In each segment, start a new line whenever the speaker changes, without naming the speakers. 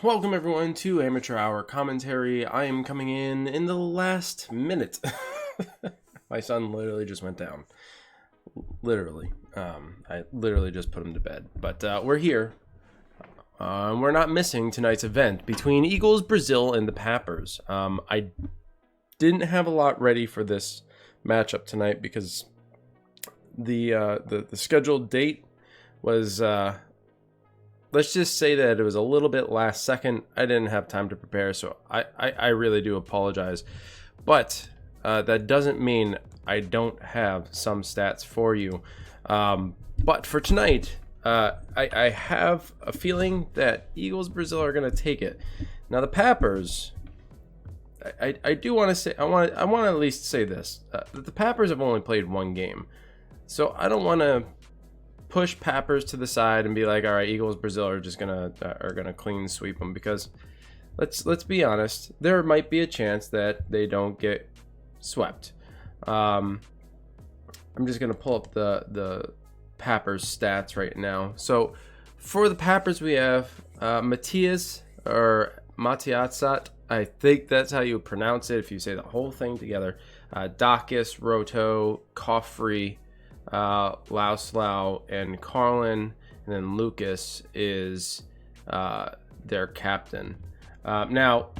Welcome everyone to Amateur Hour Commentary. I am coming in the last minute. My son literally just went down. Literally. I literally just put him to bed. But we're here. We're not missing tonight's event between Eagles Brazil and the Pappers. I didn't have a lot ready for this matchup tonight because the scheduled date was let's just say that it was a little bit last second. I didn't have time to prepare, so I really do apologize. But that doesn't mean I don't have some stats for you. But for tonight, I have a feeling that Eagles Brazil are going to take it. Now the Pappers, I do want to say, I want to at least say this, that the Pappers have only played one game. So I don't want to push Pappers to the side and be like, all right, Eagles Brazil are just gonna clean sweep them, because let's be honest, there might be a chance that they don't get swept. I'm just gonna pull up the Pappers stats right now. So for the Pappers, we have Matias or Matiatsat. I think that's how you pronounce it if you say the whole thing together. Dacus, Roto, Coffrey, Lauslau, and Carlin, and then Lucas is their captain. Now,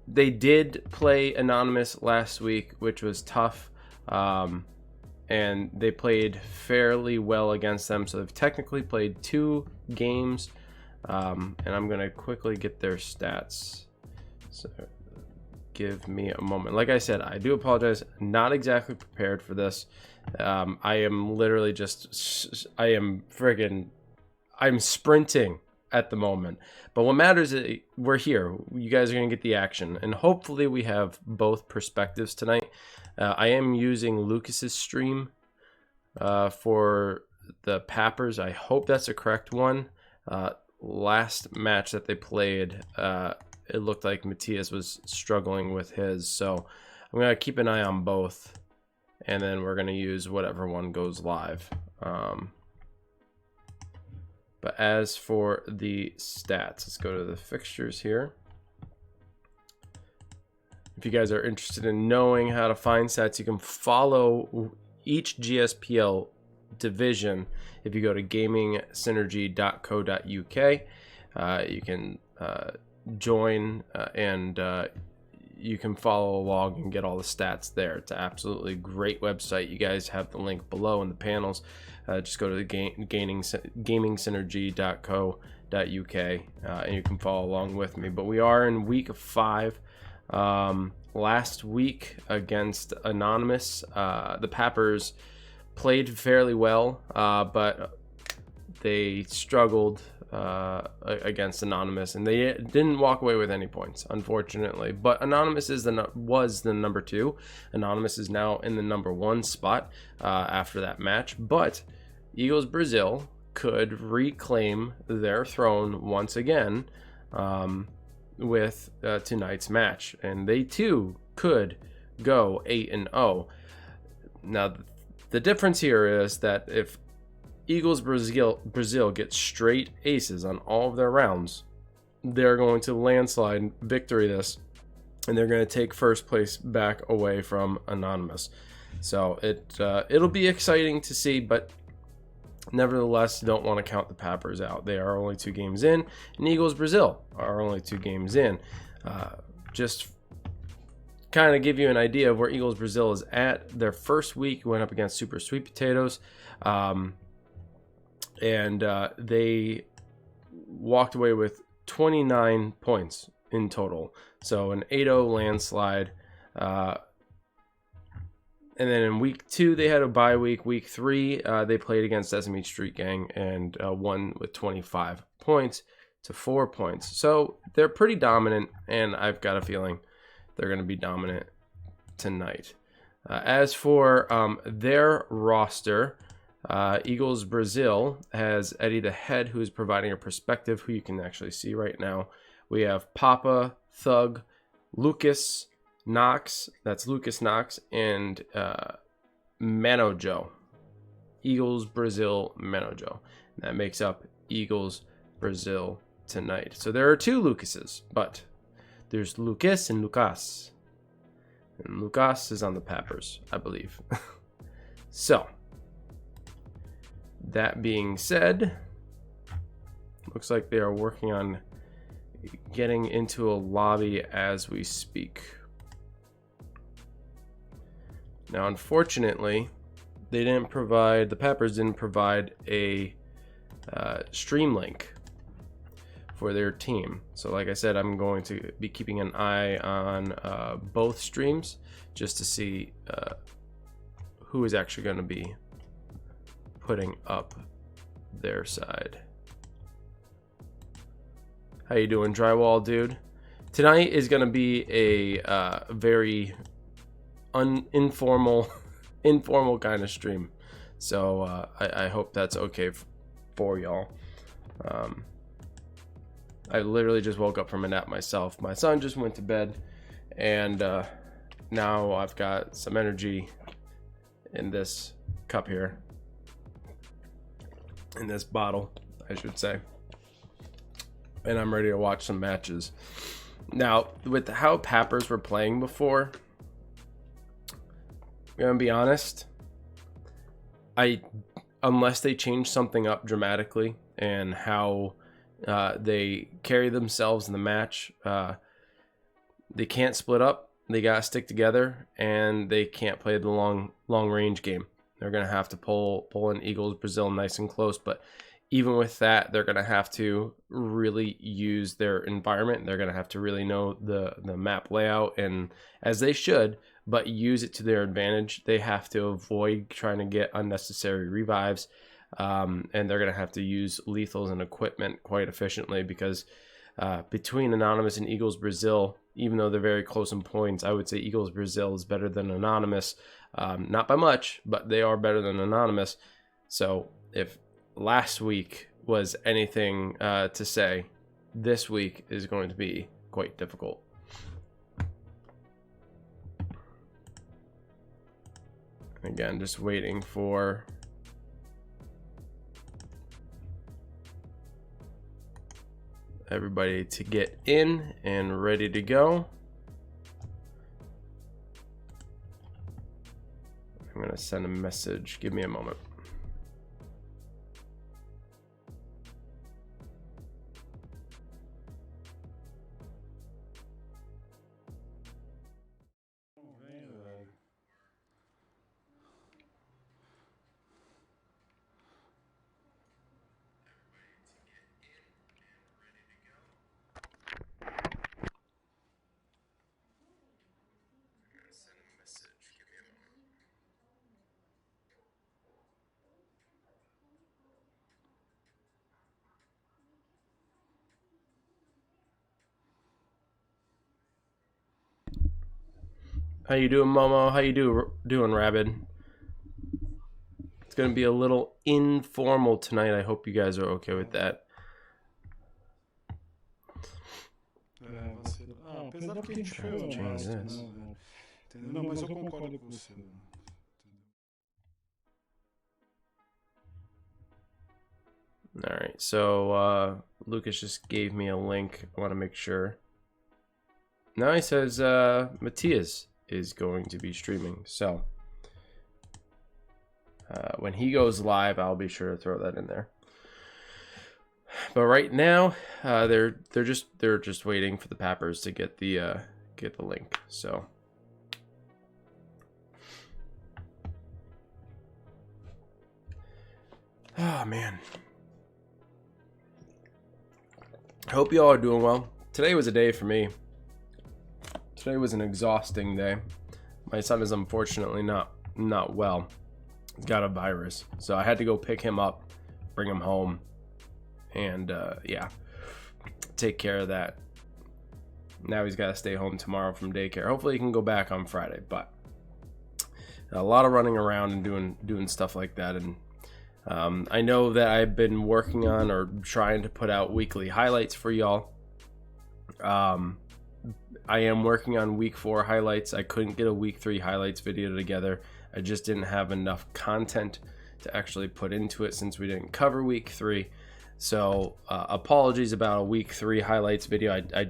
they did play Anonymous last week, which was tough, and they played fairly well against them, so they've technically played 2 games, and I'm going to quickly get their stats. So give me a moment. Like I said, I do apologize, not exactly prepared for this. I am literally just, I'm sprinting at the moment. But what matters is we're here. You guys are going to get the action. And hopefully we have both perspectives tonight. I am using Lucas's stream for the Pappers. I hope that's the correct one. Last match that they played, it looked like Matias was struggling with his. So I'm going to keep an eye on both. And then we're going to use whatever one goes live. But as for the stats, let's go to the fixtures here. If you guys are interested in knowing how to find stats, you can follow each GSPL division. If you go to gamingsynergy.co.uk, you can join and you can follow along and get all the stats there. It's an absolutely great website. You guys have the link below in the panels. Just go to the gamingsynergy.co.uk and you can follow along with me. But we are in week 5. Last week against Anonymous, the Pappers played fairly well, but they struggled against Anonymous, and they didn't walk away with any points, unfortunately. But Anonymous was the number 2. Anonymous is now in the number 1 spot after that match. But Eagles Brazil could reclaim their throne once again with tonight's match, and they too could go 8-0. Now, the difference here is that if Eagles Brazil gets straight aces on all of their rounds, they're going to landslide victory this, and they're going to take first place back away from Anonymous. So it'll be exciting to see, but nevertheless, don't want to count the Pappers out. They are only 2 games in, and Eagles Brazil are only 2 games in. Just kind of give you an idea of where Eagles Brazil is at. Their first week went up against Super Sweet Potatoes. And they walked away with 29 points in total. So an 8-0 landslide. And then in week 2, they had a bye week. Week 3, they played against Sesame Street Gang and won with 25 points to 4 points. So they're pretty dominant, and I've got a feeling they're going to be dominant tonight. As for their roster, Eagles Brazil has Eddie the Head, who is providing a perspective, who you can actually see right now. We have Papa, Thug, Lucas, Knox, that's Lucas Knox, and Manojo. Eagles Brazil Manojo. That makes up Eagles Brazil tonight. So there are 2 Lucases, but there's Lucas and Lucas. And Lucas is on the Pappers, I believe. So, that being said, looks like they are working on getting into a lobby as we speak. Now, unfortunately, the Pappers didn't provide a stream link for their team. So like I said, I'm going to be keeping an eye on both streams just to see who is actually going to be putting up their side. How you doing, Drywall dude? Tonight is going to be a very informal kind of stream. So I hope that's okay for y'all. I literally just woke up from a nap myself. My son just went to bed, and now I've got some energy in this cup here, in this bottle, I should say, and I'm ready to watch some matches. Now, with how Pappers were playing before, I'm gonna be honest, unless they change something up dramatically and how they carry themselves in the match, they can't split up. They gotta stick together, and they can't play the long range game. They're gonna have to pull in Eagles Brazil nice and close, but even with that, they're gonna have to really use their environment. They're gonna have to really know the map layout, and as they should, but use it to their advantage. They have to avoid trying to get unnecessary revives. And they're going to have to use lethals and equipment quite efficiently, because between Anonymous and Eagles Brazil, even though they're very close in points, I would say Eagles Brazil is better than Anonymous. Not by much, but they are better than Anonymous. So if last week was anything to say, this week is going to be quite difficult. Again, just waiting for everybody to get in and ready to go. I'm gonna send a message. Give me a moment. How you doing, Momo? How you doing, Rabid? It's gonna be a little informal tonight. I hope you guys are okay with that.
Apesar que a gente foi honesto, não, mas eu concordo com você.
All right, so Lucas just gave me a link. I want to make sure. Now he says Matthias is going to be streaming, so when he goes live, I'll be sure to throw that in there. But right now, they're just waiting for the Pappers to get the link. So oh man, I hope you all are doing well. Today was a day for me. Today was an exhausting day. My son is unfortunately not well. He's got a virus, so I had to go pick him up, bring him home, and yeah, take care of that. Now he's got to stay home tomorrow from daycare. Hopefully he can go back on Friday, but a lot of running around and doing stuff like that. And I know that I've been working on or trying to put out weekly highlights for y'all. I am working on week 4 highlights. I couldn't get a week 3 highlights video together. I just didn't have enough content to actually put into it since we didn't cover week 3. So apologies about a week 3 highlights video. I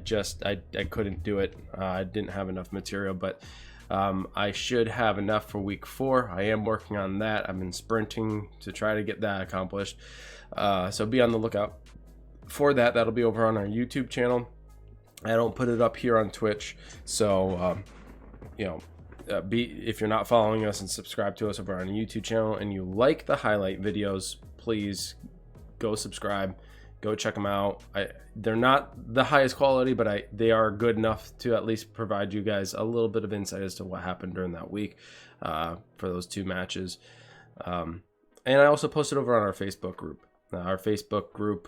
couldn't do it. I didn't have enough material, but I should have enough for week 4. I am working on that. I've been sprinting to try to get that accomplished. So be on the lookout for that. That'll be over on our YouTube channel. I don't put it up here on Twitch. So, if you're not following us and subscribe to us over on our YouTube channel and you like the highlight videos, please go subscribe, go check them out. They're not the highest quality, but they are good enough to at least provide you guys a little bit of insight as to what happened during that week for those 2 matches. And I also posted over on our Facebook group. Our Facebook group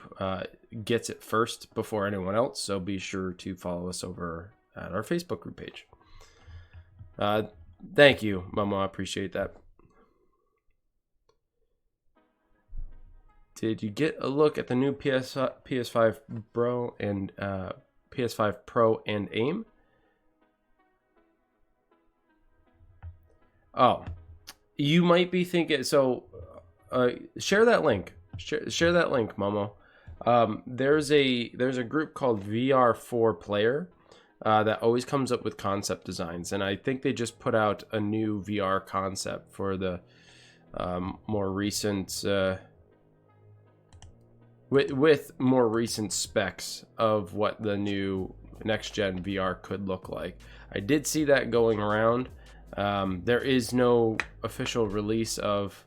gets it first before anyone else, so be sure to follow us over at our Facebook group page. Thank you, Momo. I appreciate that. Did you get a look at the new PS5 Pro and PS5 Pro and AIM? Oh, you might be thinking. So, share that link. Share that link, Momo. There's a group called VR4 Player that always comes up with concept designs, and I think they just put out a new VR concept for the more recent. With more recent specs of what the new next-gen VR could look like. I did see that going around. There is no official release of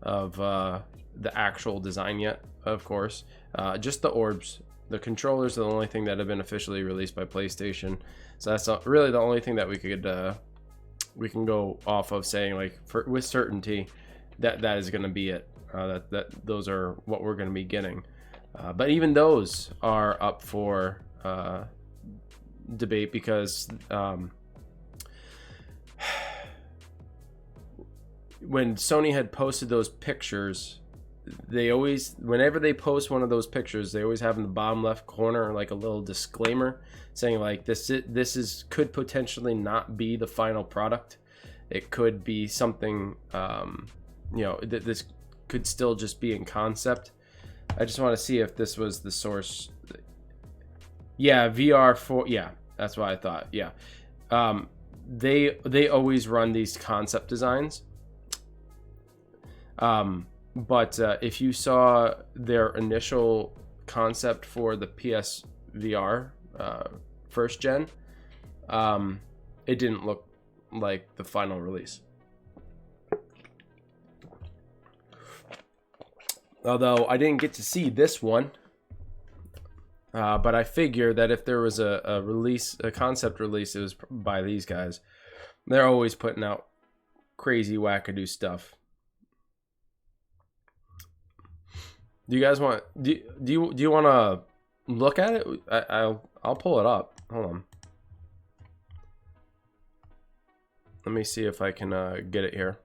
the actual design yet, of course. Just the orbs. The controllers are the only thing that have been officially released by PlayStation. So that's really the only thing that we can go off of, saying like with certainty that is going to be it. That those are what we're going to be getting, but even those are up for debate because when Sony had posted those pictures, whenever they post one of those pictures, they always have in the bottom left corner like a little disclaimer saying like this could potentially not be the final product. It could be something this could still just be in concept. I just want to see if this was the source. Yeah, VR4. Yeah, that's what I thought. Yeah, they always run these concept designs. But if you saw their initial concept for the PSVR first gen, it didn't look like the final release. Although I didn't get to see this one, but I figure that if there was a concept release, it was by these guys. They're always putting out crazy wackadoo stuff. Do you guys want? Do you want to look at it? I'll pull it up. Hold on. Let me see if I can get it here.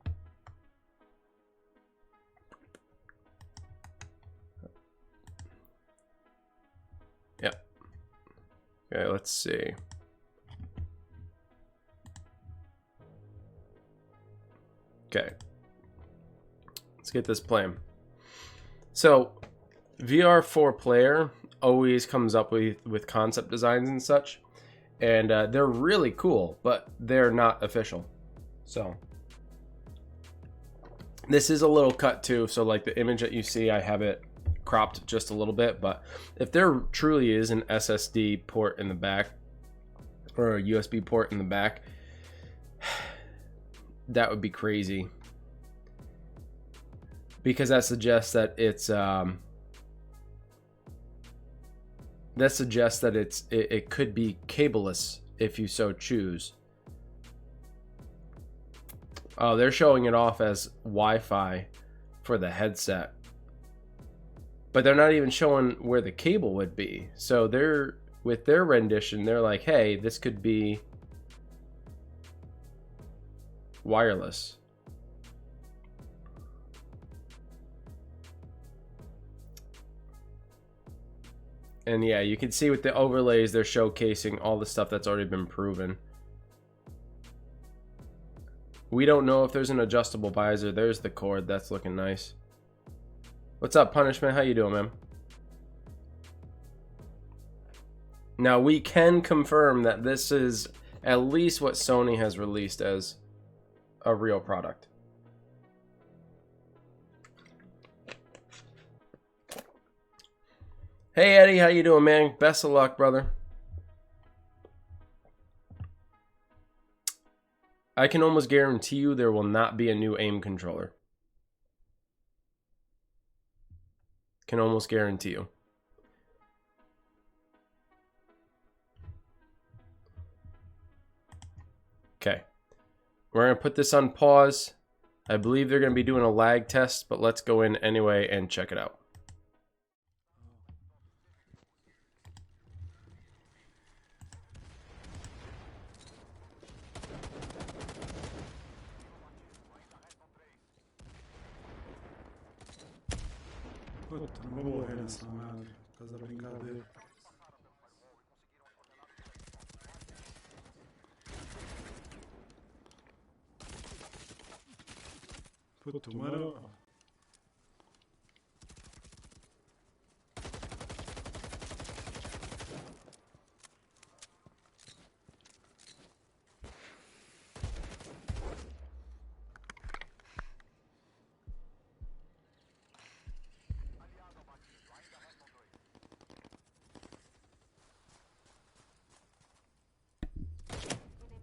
Yep. Okay, let's see. Okay. Let's get this playing. So, VR4 Player always comes up with concept designs and such. And they're really cool, but they're not official. So, this is a little cut too. So, like the image that you see, I have it cropped just a little bit. But if there truly is an SSD port in the back, or a USB port in the back, that would be crazy. Because that suggests that it's it could be cableless if you so choose. Oh, they're showing it off as Wi-Fi for the headset, but they're not even showing where the cable would be. So they're, with their rendition, they're like, hey, this could be wireless. And yeah, you can see with the overlays, they're showcasing all the stuff that's already been proven. We don't know if there's an adjustable visor. There's the cord. That's looking nice. What's up, Punishment? How you doing, man? Now we can confirm that this is at least what Sony has released as a real product. Hey Eddie, how you doing, man? Best of luck, brother. I can almost guarantee you there will not be a new aim controller. Can almost guarantee you. Okay. We're going to put this on pause. I believe they're going to be doing a lag test, but let's go in anyway and check it out.
Puta, não vou morrer nessa merda, por causa da brincadeira. Puta, mano.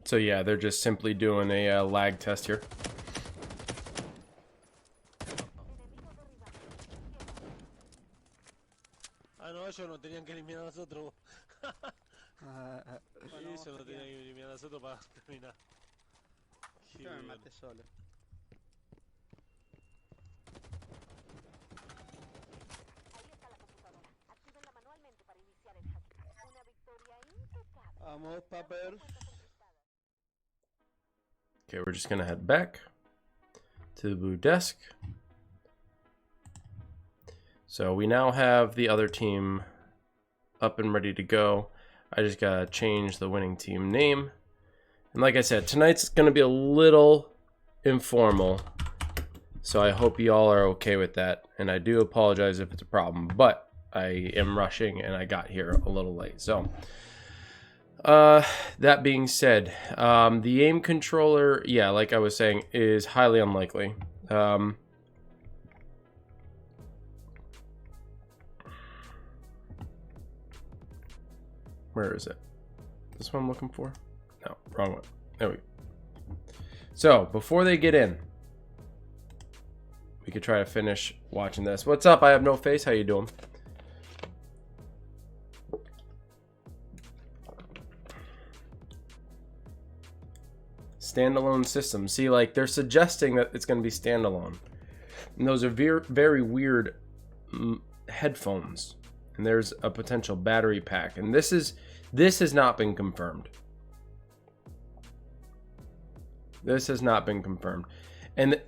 So yeah, they're just simply doing a lag test here.
Ah, no, ellos no tenían que eliminar a nosotros. Ellos no tenían que eliminar a nosotros para terminar.
Yo me maté solo. Vamos, Pappers.
Okay, we're just gonna head back to the blue desk. So we now have the other team up and ready to go. I just gotta change the winning team name. And like I said, tonight's gonna be a little informal. So I hope y'all are okay with that. And I do apologize if it's a problem, but I am rushing and I got here a little late. So that being said, the aim controller, yeah, like I was saying, is highly unlikely. Where is it? This one I'm looking for? No, wrong one. There we go. So, before they get in, we could try to finish watching this. What's up? I have no face. How you doing? Standalone system. See, like, they're suggesting that it's going to be standalone. And those are very weird headphones. And there's a potential battery pack. And this has not been confirmed. This has not been confirmed. And,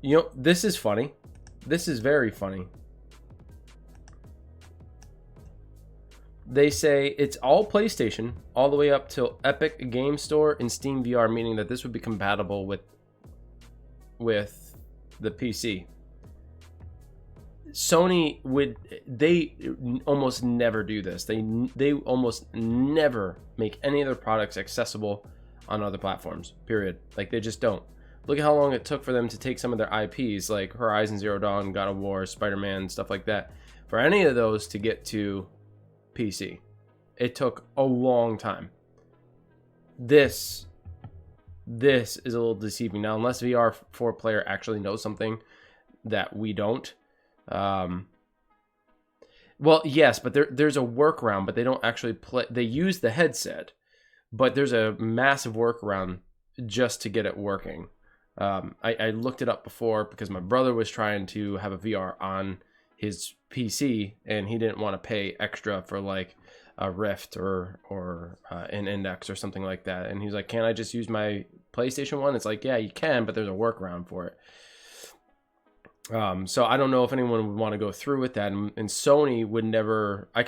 you know, this is funny. This is very funny. They say it's all PlayStation, all the way up till Epic Game Store and Steam VR, meaning that this would be compatible with the PC. Sony they almost never do this. They almost never make any of their products accessible on other platforms, period. Like, they just don't. Look at how long it took for them to take some of their IPs, like Horizon Zero Dawn, God of War, Spider-Man, stuff like that, for any of those to get to PC. It took a long time. This is a little deceiving. Now, unless VR 4-player actually knows something that we don't. Well, yes, but there's a workaround, but they don't actually play. They use the headset, but there's a massive workaround just to get it working. I looked it up before because my brother was trying to have a VR on his PC, and he didn't want to pay extra for like a Rift or an Index or something like that. And he's like, "Can't I just use my PlayStation 1?" It's like, yeah, you can, but there's a workaround for it. So I don't know if anyone would want to go through with that, and Sony would never. I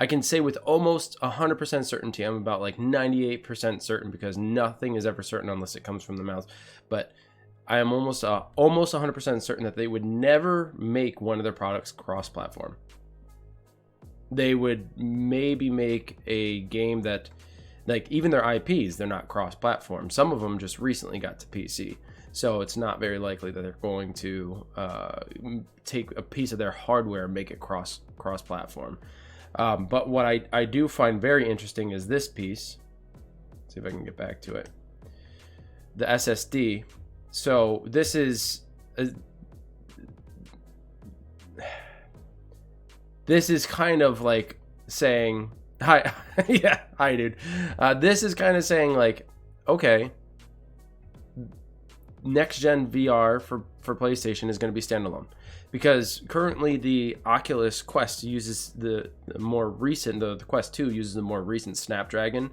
can say with almost 100% certainty, I'm about like 98% certain, because nothing is ever certain unless it comes from the mouth. But I am almost 100% certain that they would never make one of their products cross-platform. they would maybe make a game that, like, even their IPs, they're not cross-platform. Some of them just recently got to PC, so it's not very likely that they're going to take a piece of their hardware and make it cross-platform. But what I do find very interesting is this piece. Let's see if I can get back to it. The SSD. So this is kind of like saying, hi. Yeah, hi, dude. This is kind of saying, like, okay, next gen VR for PlayStation is going to be standalone, because currently the Oculus Quest uses the more recent, the Quest 2 uses the more recent Snapdragon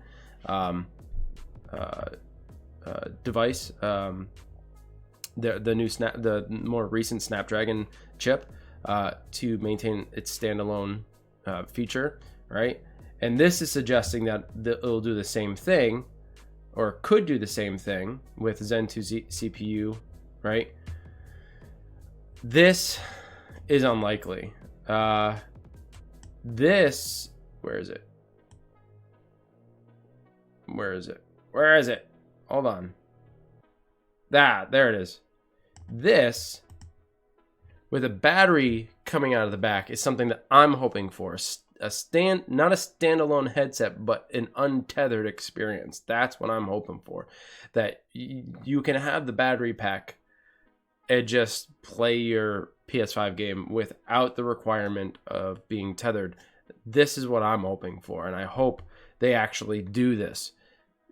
device, the more recent Snapdragon chip, to maintain its standalone feature, right? And this is suggesting that it'll do the same thing, or could do the same thing with Zen 2 CPU, right? This is unlikely. This, where is it? Where is it? Where is it? Hold on. There it is. This, with a battery coming out of the back, is something that I'm hoping for. Not a standalone headset, but an untethered experience. That's what I'm hoping for. That you can have the battery pack and just play your PS5 game without the requirement of being tethered. This is what I'm hoping for, and I hope they actually do this.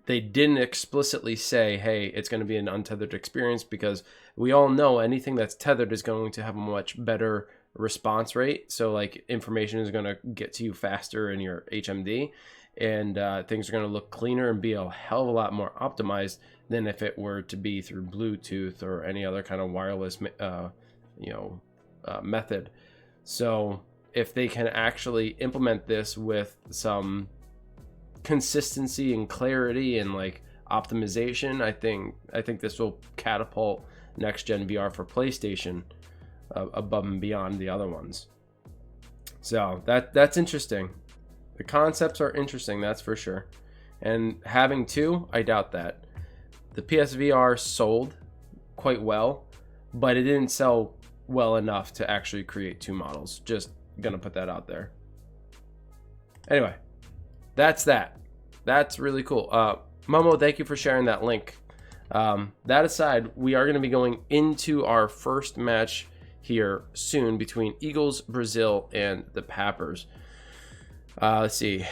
They didn't explicitly say, hey, it's going to be an untethered experience, because we all know anything that's tethered is going to have a much better response rate. So, like, information is going to get to you faster in your HMD, and things are going to look cleaner and be a hell of a lot more optimized than if it were to be through Bluetooth or any other kind of wireless method. So if they can actually implement this with some consistency and clarity and like optimization, I think this will catapult next gen VR for PlayStation above and beyond the other ones. So that's interesting. The concepts are interesting, that's for sure. And having two, I doubt that. The PSVR sold quite well, but it didn't sell well enough to actually create two models. Just gonna put that out there. Anyway, that's that. That's really cool. Momo, thank you for sharing that link. That aside, we are going to be going into our first match here soon between Eagles Brazil and the Pappers. Let's see.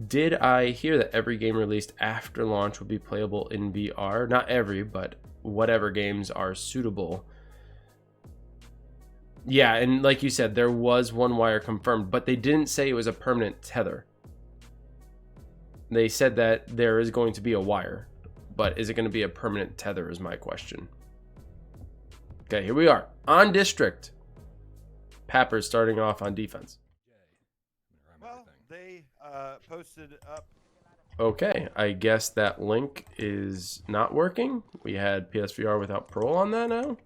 Did I hear that every game released after launch would be playable in VR? Not every, but whatever games are suitable. Yeah, and like you said, there was one wire confirmed, but they didn't say it was a permanent tether. They said that there is going to be a wire, but is it going to be a permanent tether is my question. Okay, here we are. On District. Pappers starting off on defense.
Well, they posted up.
Okay, I guess that link is not working. We had PSVR without parole on that now.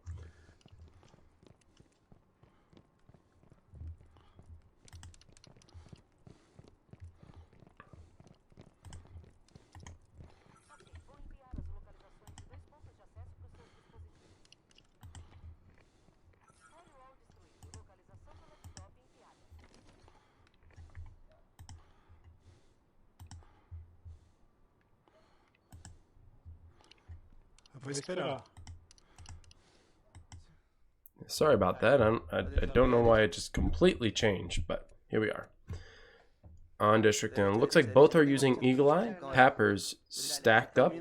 Vou esperar.
Sorry about that. I don't know why it just completely changed, but here we are. On District, and it looks like both are using Eagle Eye. Pappers stacked up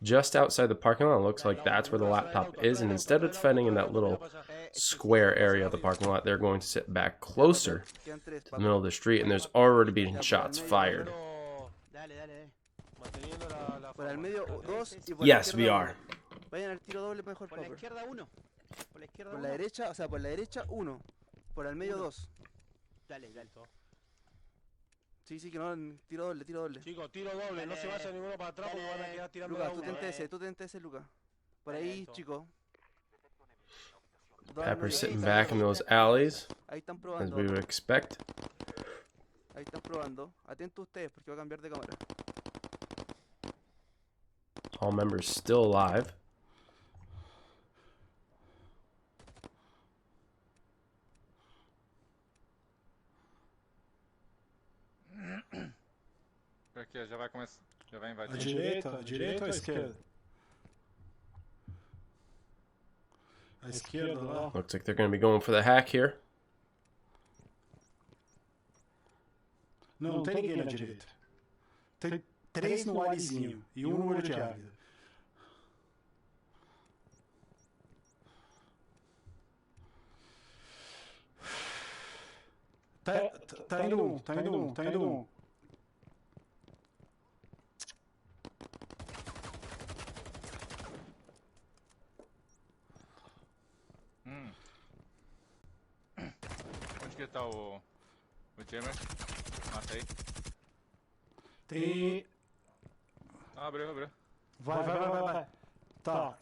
just outside the parking lot. It looks like that's where the laptop is, and instead of defending in that little square area of the parking lot, they're going to sit back closer to the middle of the street, and there's already been shots fired. Yes, we are.
Vayan al tiro doble mejor, por la izquierda uno. Por la izquierda por la derecha, o sea, por la derecha uno. Por el medio dos. Dale, dale. Sí, sí, que no, tiro doble, tiro doble.
Chicos, tiro doble, no se vaya ninguno para atrás porque van a quedar tirando
Lucas,
la uno.
tú tente ese, Lucas. Por ahí, chico.
Pappers sitting back in those alleys,
Ahí están
as
probando.
we would expect.
Ahí están probando. Atentos ustedes porque va a cambiar de cámara.
All members still alive.
Aqui, já vai começar. Já vai
À
invadir.
direita ou à esquerda? À esquerda lá.
Looks like they're going to be going for the hack here.
Não, não tem ninguém na direita. Tem 3 no Alizinho e 1 no olho de águia. Tá indo um.
Onde que tá o Jammer? Mata aí.
Tem...
Abriu.
Vai. Tá.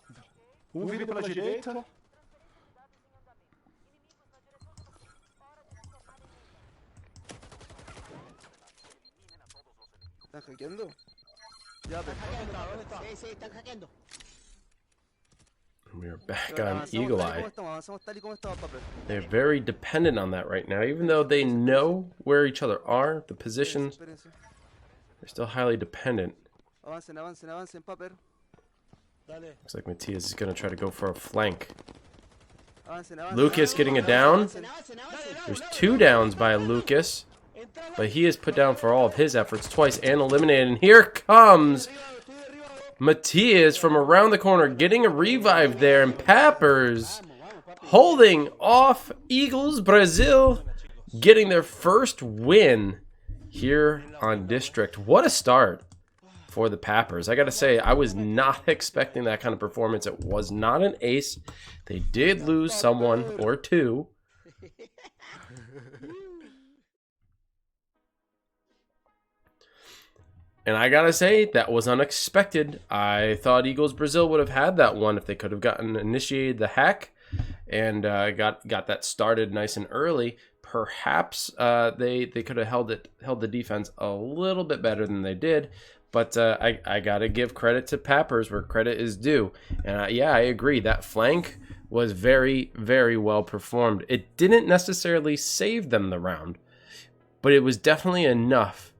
Um vira pela direita.
¿Están hackeando? Ya, perfecto.
Sí, están hackeando.
We are back
Pero
on
avanzamos
Eagle
tal y
Eye.
como estamos, avanzamos tal y como estaba, Pappers.
They're very dependent on that right now. Even though they know where each other are, the positions,
Espérense.
they're still highly dependent.
Avancen, Papper.
Dale.
Looks like Matias is going to try to go for a flank.
Avancen.
Lucas getting a down.
Avancen.
There's 2 downs by Lucas, but he is put down for all of his efforts twice and eliminated. And here comes Matias from around the corner, getting a revive there, and Pappers holding off Eagles Brazil, getting their first win here on District. What a start for the Pappers. I gotta say, I was not expecting that kind of performance. It was not an ace. They did lose someone or two. And I gotta say, that was unexpected. I thought Eagles Brazil would have had that one if they could have gotten initiated the hack and got that started nice and early. Perhaps they could have held the defense a little bit better than they did. But I gotta give credit to Pappers where credit is due. And yeah, I agree. That flank was very, very well performed. It didn't necessarily save them the round, but it was definitely enough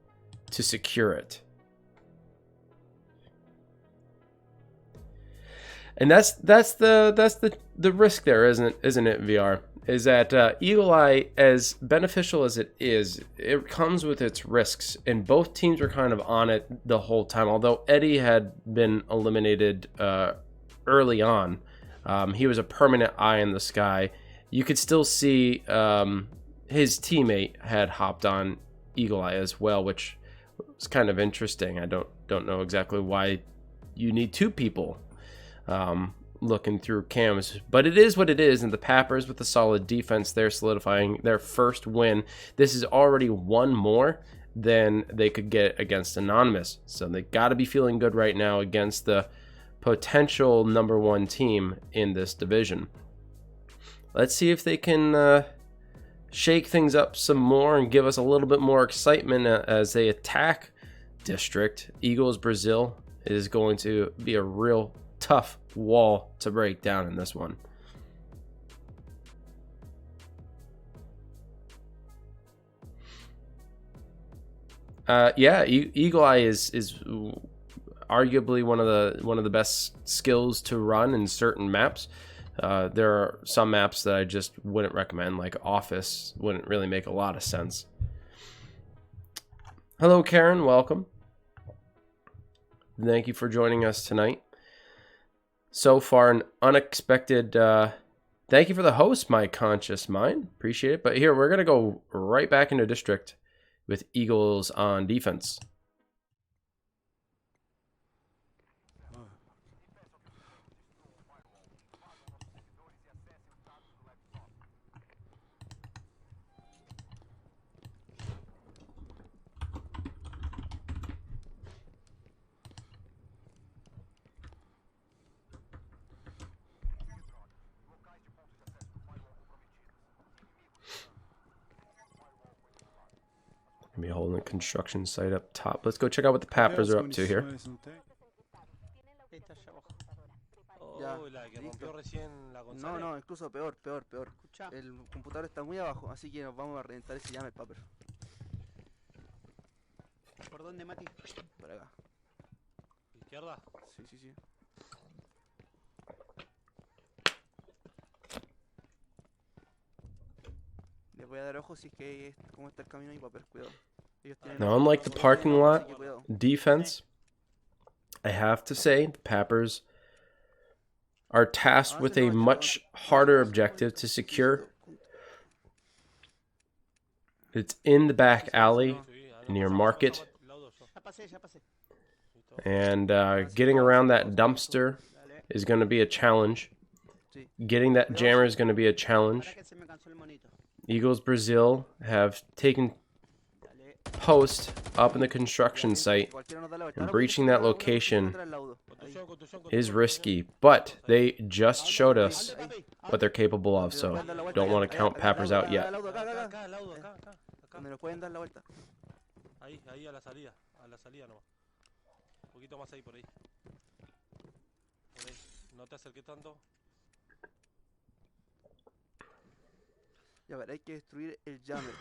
to secure it. And that's the risk there, isn't it, VR? Is that Eagle Eye, as beneficial as it is, it comes with its risks, and both teams were kind of on it the whole time. Although Eddie had been eliminated early on, he was a permanent eye in the sky. You could still see his teammate had hopped on Eagle Eye as well, which was kind of interesting. I don't know exactly why you need 2 people looking through cams, but it is what it is. And the Pappers, with a solid defense, they're solidifying their first win. This is already 1 more than they could get against Anonymous, so they got to be feeling good right now against the potential #1 team in this division. Let's see if they can shake things up some more and give us a little bit more excitement as they attack District. Eagles Brazil is going to be a real tough wall to break down in this one. Yeah, Eagle Eye is arguably one of the best skills to run in certain maps. There are some maps that I just wouldn't recommend, like Office wouldn't really make a lot of sense. Hello, Karen. Welcome. Thank you for joining us tonight. So far, an unexpected... thank you for the host, My Conscious Mind. Appreciate it. But here, we're going to go right back into District with Eagles on defense. Gonna be holding the construction site up top. Let's go check out what the Pappers are up to here.
Munições, não tem?
Ahí está allá abajo.
Ya,
Oh, la que
listo.
rompió recién la
No,
González.
no, incluso peor, peor, peor.
Escuchá.
El computador está muy abajo, así que nos vamos a reventar ese llame, Papper.
¿Por dónde, Mati?
Por acá.
Izquierda.
Sí, sí, sí. Les voy a dar ojo si es que cómo está el camino ahí, Papper. Cuidado. Ellos tienen
Now, unlike the
ellos tienen
parking
ojo,
lot
así que cuidado.
defense, I have to say the Pappers are tasked with a much harder objective to secure. It's in the back alley near Market,
Ya pasé, ya pasé.
and getting around that dumpster
Dale.
is going to be a challenge.
Sí.
Getting that jammer is going to be a
Para
challenge.
que se me cansó el monito.
Eagles Brazil have taken
Dale.
post up in the construction site,
Cualquiera nos da la vuelta.
and
Ahora
breaching
porque
that
una
location
contra el laudo. Ahí.
Construcción, construcción,
is
construcción.
risky, but they just showed us
¿Dónde, papi?
what they're capable of, so
Pueden dar la vuelta
don't
acá,
want to
acá,
count
acá,
Pappers
acá,
out
acá,
yet.
laudo, acá, acá,
Acá,
acá.
al lado, acá, acá.
Donde nos pueden dar la vuelta.
Ahí, ahí a la salida nomás. Un poquito más ahí, por ahí. Por ahí. No te acerques tanto.
Ya, a ver, hay que destruir el jammer.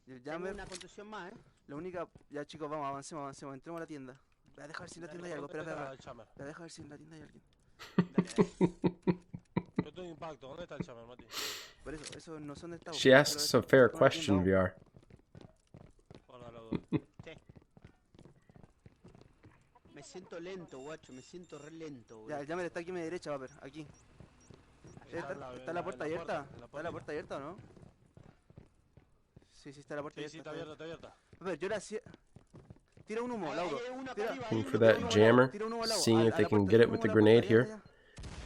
Y el
Tengo
jammer,
una construcción más,
la única... Ya, chicos, vamos, avancemos, avancemos. Entremos a la tienda. Voy a dejar si en la tienda hay algo. Espera, espera, espera. Voy a dejar si en la tienda hay alguien.
Yo tengo impacto. ¿Dónde está el chamber, Mati?
Por eso no sé dónde está.
She asks a fair question, VR.
Hola, lado. Me siento lento, guacho. Me siento re lento,
Ya, el jammer está aquí a mi derecha, va a ver, aquí. ¿Está la puerta abierta? ¿Está la puerta abierta o no? Sí, sí, está la puerta
Sí, sí, está abierta, está abierta.
A ver, yo la hacía... Tira un humo, Laudo.
Hay una acá
Tira.
arriba, hay
Looking
una
for
acá
that
arriba.
jammer,
Tira un humo al lado.
seeing
A-
if
a
they
la
can
puerta,
get
tira
it
un
with
humo
the
a la puerta,
grenade
ya,
here.
ya,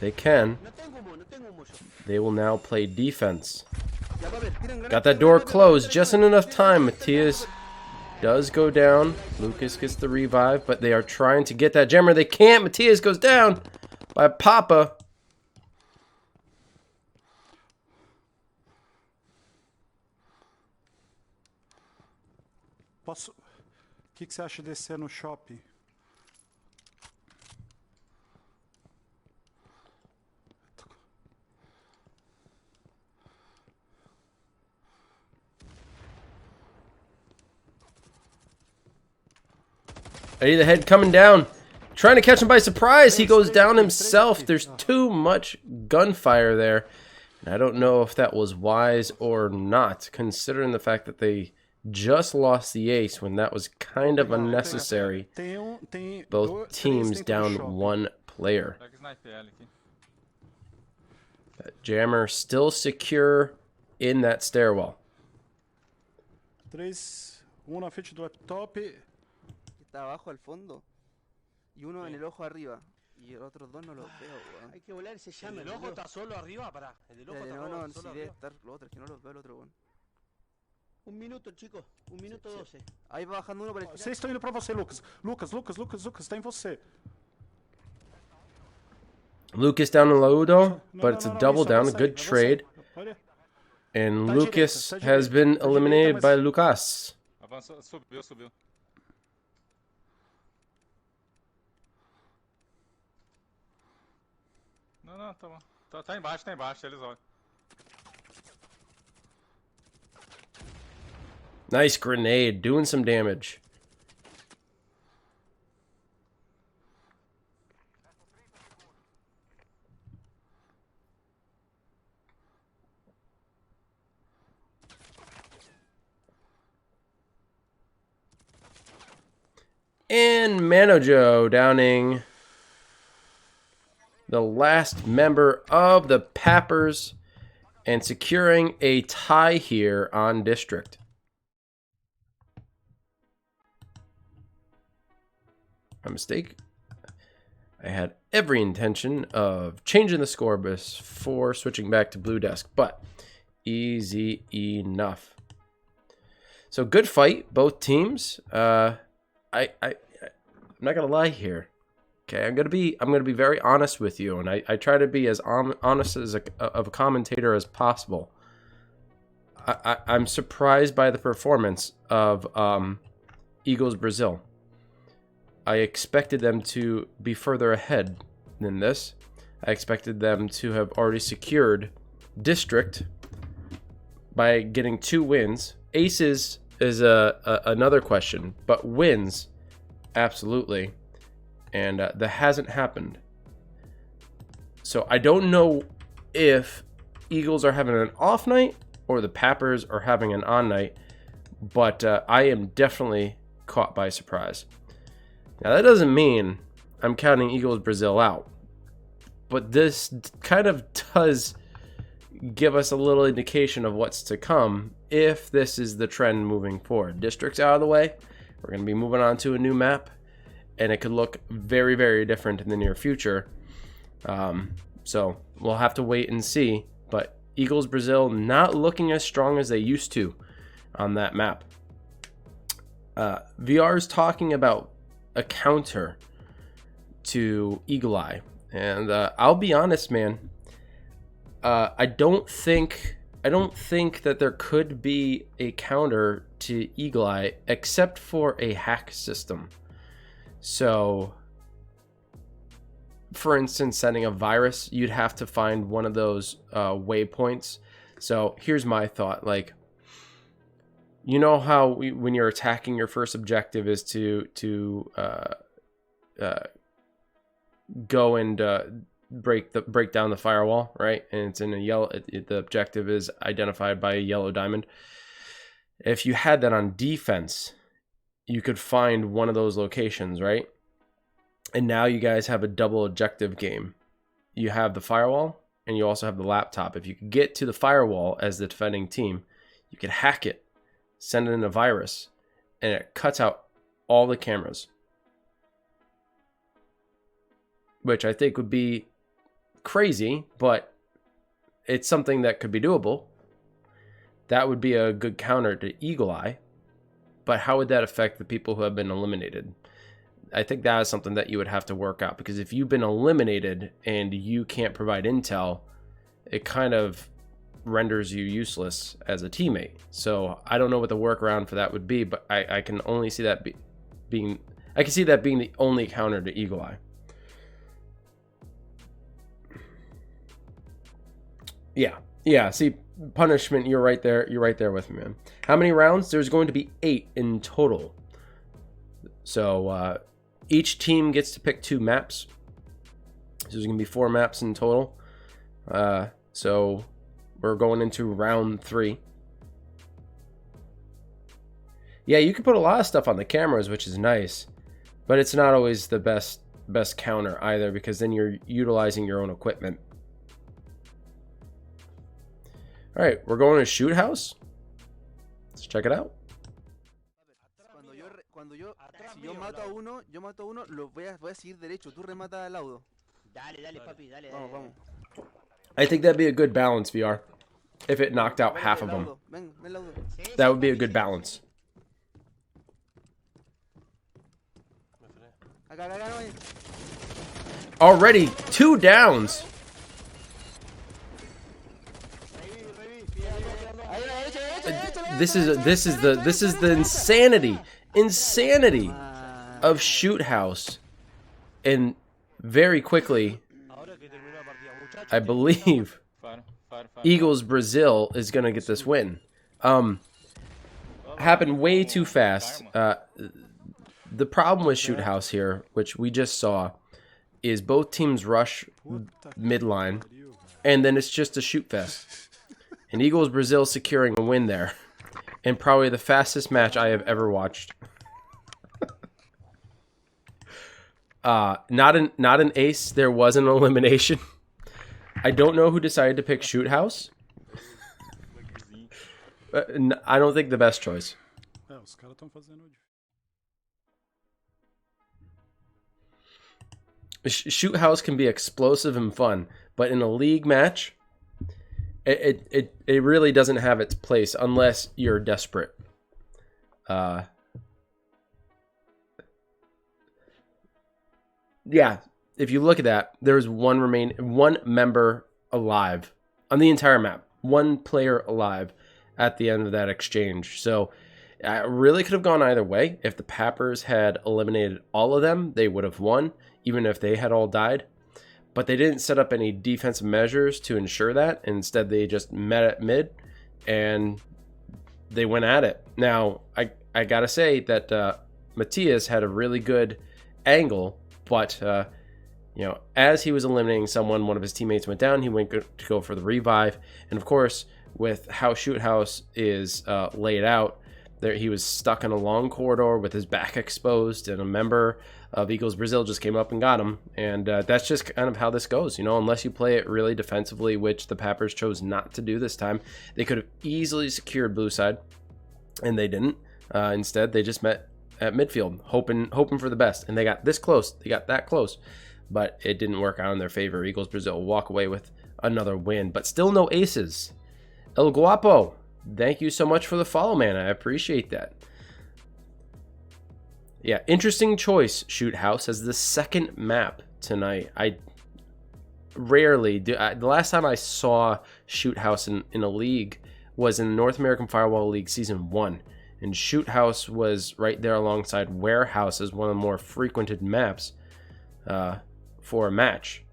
They can.
No tengo humo, no tengo humo yo.
They will now play defense.
ya. Ya, Paper, tiren granada,
Got that
tiren
door
granada,
closed
tiren
just in
granada,
enough
tiren
time.
granada, tiren
Matias
granada.
does go down. Lucas gets the revive, but they are trying to get that jammer. They can't. Matias goes down by Papa.
Posso... O que você acha de descer no shopping?
Eddie the Head coming down. Trying to catch him by surprise. He goes down himself. There's too much gunfire there. And I don't know if that was wise or not, considering the fact that they just lost the ace when that was kind of unnecessary.
Tem
Both teams
três dentro do
down
shopping.
one player. That jammer still secure in that stairwell.
Três, um na frente do laptop.
Está abajo al fondo. Y uno en el ojo arriba. Y los otros dos no los veo, weón.
Hay que volar ese jammer. ¿El ojo está solo arriba? Pará. El del ojo está
No, no, si
solo
debe
arriba.
estar los otros, que no los veo el otro, weón.
Un minuto, chicos. Un minuto 12.
Ahí va bajando uno por el...
Vocês estão indo pra você, Lucas. Lucas, tá em você.
Lucas down to Laudo,
Não,
but it's
não,
a
não,
double
isso,
down, a
vai sair,
good
vai
trade.
sair. Olha.
And
Tá
Lucas
direita,
has been
tá
eliminated
direita,
by
mas-
Lucas.
Avançou, subiu. Não, tá bom. Tá embaixo, eles olham.
Nice grenade, doing some damage. And Manojo downing the last member of the Pappers and securing a tie here on District. My mistake. I had every intention of changing the score before switching back to Blue Desk, but easy enough. So good fight, both teams. I'm not gonna lie here. Okay, I'm gonna be very honest with you, and I try to be as honest as of a commentator as possible. I'm surprised by the performance of Eagles Brazil. I expected them to be further ahead than this. I expected them to have already secured district by getting 2 wins. Aces is another question, but wins, absolutely. And that hasn't happened. So I don't know if Eagles are having an off night or the Pappers are having an on night, but I am definitely caught by surprise. Now, that doesn't mean I'm counting Eagles Brazil out, but this kind of does give us a little indication of what's to come if this is the trend moving forward. District's out of the way. We're going to be moving on to a new map, and it could look very, very different in the near future. So we'll have to wait and see, but Eagles Brazil not looking as strong as they used to on that map. VR is talking about a counter to Eagle Eye, and I'll be honest, man. I don't think that there could be a counter to Eagle Eye except for a hack system. So, for instance, sending a virus, you'd have to find one of those waypoints. So here's my thought: like, you know how when you're attacking, your first objective is to go and break down the firewall, right? And it's in a yellow. The objective is identified by a yellow diamond. If you had that on defense, you could find one of those locations, right? And now you guys have a double objective game. You have the firewall, and you also have the laptop. If you could get to the firewall as the defending team, you could hack it, send in a virus, and it cuts out all the cameras, which I think would be crazy, but it's something that could be doable. That would be a good counter to Eagle Eye, but how would that affect the people who have been eliminated? I think that is something that you would have to work out, because if you've been eliminated and you can't provide intel, it kind of renders you useless as a teammate. So I don't know what the workaround for that would be, but I can only see that being the only counter to Eagle Eye. Yeah. See, punishment. You're right there. You're right there with me, man. How many rounds? There's going to be 8 in total. So each team gets to pick 2 maps. So there's going to be 4 maps in total. So we're going into round 3. Yeah, you can put a lot of stuff on the cameras, which is nice, but it's not always the best counter either, because then you're utilizing your own equipment. All right, we're going to Shoot House. Let's check it out.
Si yo mato a uno, lo voy a seguir derecho. Tú remata al laudo. Dale, papi, dale. Vamos.
I think that'd be a good balance, VR. If it knocked out half of them, that would be a good balance. Already 2 downs. This is the insanity of Shoot House. And very quickly, I believe Eagles Brazil is going to get this win. Happened way too fast. The problem with Shoot House here, which we just saw, is both teams rush midline, and then it's just a shoot fest. And Eagles Brazil securing a win there, and probably the fastest match I have ever watched. Not an ace. There was an elimination. I don't know who decided to pick Shoot House. I don't think the best choice.
Os caras estão fazendo.
Shoot House can be explosive and fun, but in a league match, it really doesn't have its place unless you're desperate. Yeah, if you look at that, there's one member alive on the entire map, one player alive at the end of that exchange. So It really could have gone either way. If the Pappers had eliminated all of them, they would have won, even if they had all died. But they didn't set up any defensive measures to ensure that. Instead, they just met at mid, and they went at it. Now, I gotta say that Matthias had a really good angle, but as he was eliminating someone, one of his teammates went down. He went to go for the revive, and of course, with how Shoot House is laid out, there he was stuck in a long corridor with his back exposed, and a member of Eagles Brazil just came up and got him. And that's just kind of how this goes, unless you play it really defensively, which the Pappers chose not to do this time. They could have easily secured blue side, and they didn't. Instead, they just met at midfield, hoping for the best, and they got this close, they got that close, but it didn't work out in their favor. Eagles Brazil walk away with another win, but still no aces. El Guapo, thank you so much for the follow, man. I appreciate that. Yeah, interesting choice, Shoot House, as the second map tonight. I rarely do. The last time I saw Shoot House in a league was in the North American Firewall League Season 1. And Shoot House was right there alongside Warehouse as one of the more frequented maps for a match.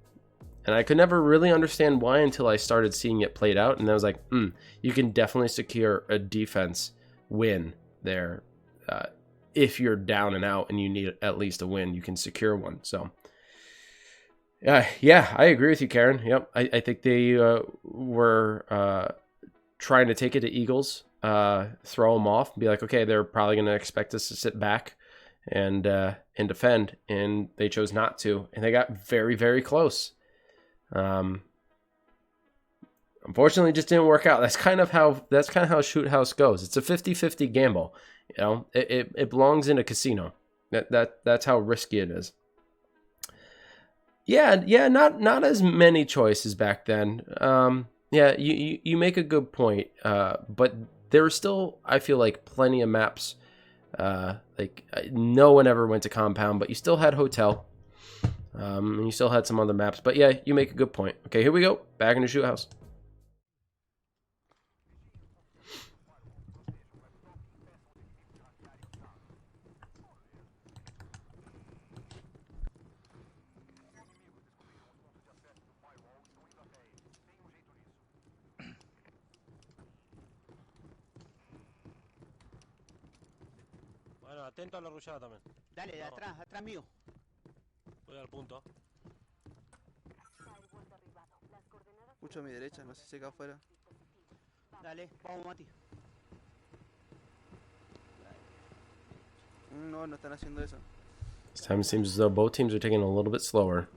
And I could never really understand why until I started seeing it played out. And I was like, you can definitely secure a defense win there. If you're down and out and you need at least a win, you can secure one. So, yeah, I agree with you, Karen. Yep, I think they were trying to take it to Eagles, throw them off, and be like, okay, they're probably going to expect us to sit back and defend, and they chose not to, and they got very, very close. Unfortunately, it just didn't work out. That's kind of how Shoot House goes. It's a 50-50 gamble. It belongs in a casino. That's how risky it is. Yeah, not as many choices back then. Yeah, you make a good point. But there were still, I feel like, plenty of maps. Like no one ever went to Compound, but you still had Hotel. And you still had some other maps. But yeah, you make a good point. Okay, here we go. Back into Shoot House.
Atento a la rullada también.
Dale, de atrás, atrás mío.
Voy al punto.
Mucho a mi derecha, no sé si acá afuera. Dale, vamos, Mati. No están haciendo eso.
This time it seems as though both teams are taking it a little bit slower.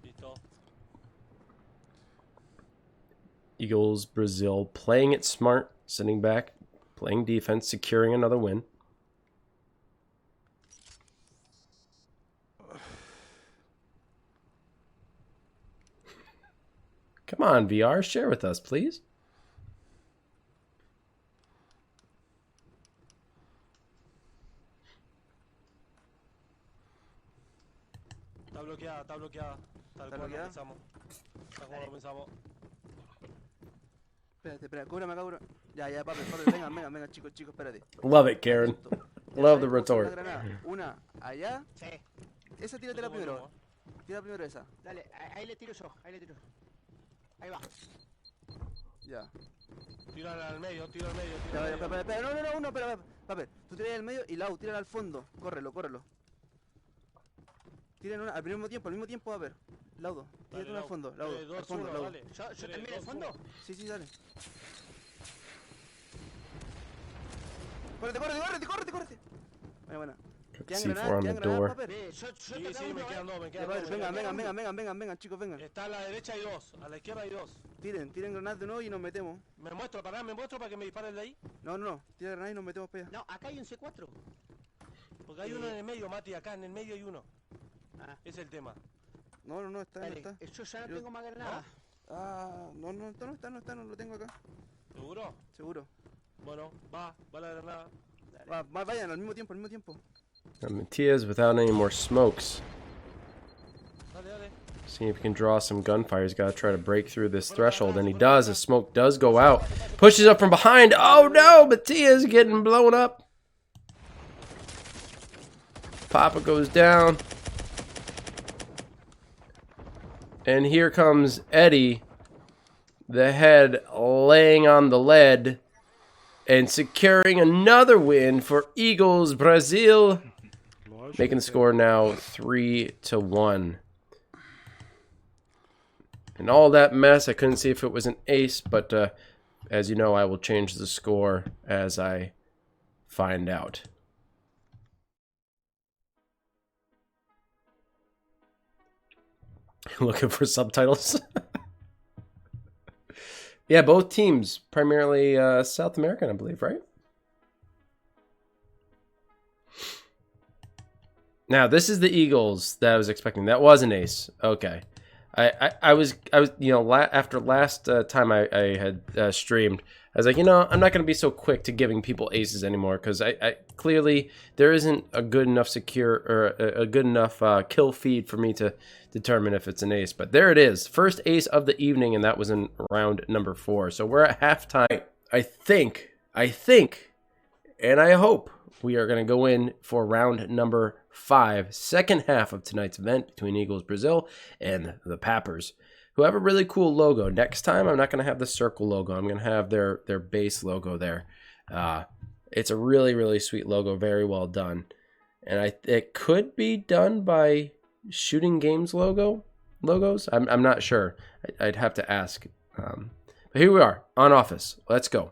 Listo.
Eagles Brazil playing it smart, sitting back, playing defense, securing another win. Come on, VR, share with us, please.
Está bloqueada, está bloqueada. Tal
¿Está
cual
bloqueada?
lo pensamos. Tal cual lo pensamos.
Espérate, cúbrame acá, cúbrame. Ya, papi, vengan, chicos, espérate.
Love it, Karen.
Atento.
Love the
Una
retort.
granada. Una allá.
Sí.
Esa tíratela primero. Tira primero esa.
Dale, ahí le tiro yo, Ahí va.
Ya.
Tírala al medio, tira al medio.
Ya, espera. No, espera. Papi, tú tiras al medio y Lau, tírala al fondo. Córrelo. Tiren una al mismo tiempo, a ver. Laudo, tírate una al fondo, Laudo. Al fondo, Laudo.
Dale.
¿Yo también al fondo?
Sí, dale. Córrete. Bueno.
C4 on the door.
Paper.
Yo
Sí,
te
me
acabo
quedan dos, me
Ya,
quedan dos.
vengan, chicos, vengan.
Está a la derecha hay dos, a la izquierda hay dos.
Tiren granadas de nuevo y nos metemos.
Me muestro para que me disparen de ahí.
No, tira granadas y nos metemos para allá.
No, acá hay un C4.
Porque hay uno en el medio, Mati, acá en el medio hay uno.
Ah.
Es el tema.
No, está.
Dale, yo ya no tengo más granadas.
No está, no lo tengo acá.
¿Seguro?
Seguro.
Bueno, va la granada.
Vayan al mismo tiempo.
And Matias without any more smokes.
Dale.
See if he can draw some gunfire. He's got to try to break through this threshold, and he does. The smoke does go out. Pushes up from behind. Oh no, Matia's getting blown up. Papa goes down. And here comes Eddie, the head laying on the lead and securing another win for Eagles Brazil, making the score now 3-1. And all that mess, I couldn't see if it was an ace, but as you know, I will change the score as I find out. Looking for subtitles. Yeah, both teams, primarily South American, I believe, right? Now, this is the Eagles that I was expecting. That was an ace. Okay. I was, you know, after last time I had streamed, I was like, you know, I'm not going to be so quick to giving people aces anymore, because I clearly there isn't a good enough a good enough kill feed for me to determine if it's an ace. But there it is, first ace of the evening, and that was in round number 4. So we're at halftime. I think, and I hope we are going to go in for round number 5, second half of tonight's event between Eagles Brazil and the Pappers, who have a really cool logo. Next time, I'm not going to have the circle logo. I'm going to have their base logo there. It's a really, really sweet logo. Very well done. And it could be done by Shooting Games logos. I'm not sure. I'd have to ask. But here we are on Office. Let's go.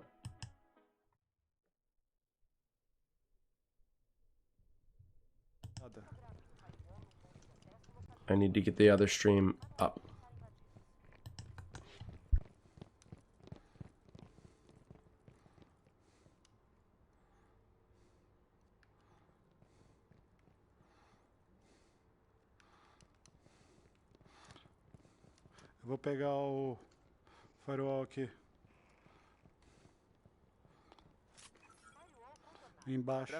I need to get the other stream up.
Eu vou pegar o Firewall aqui. Embaixo.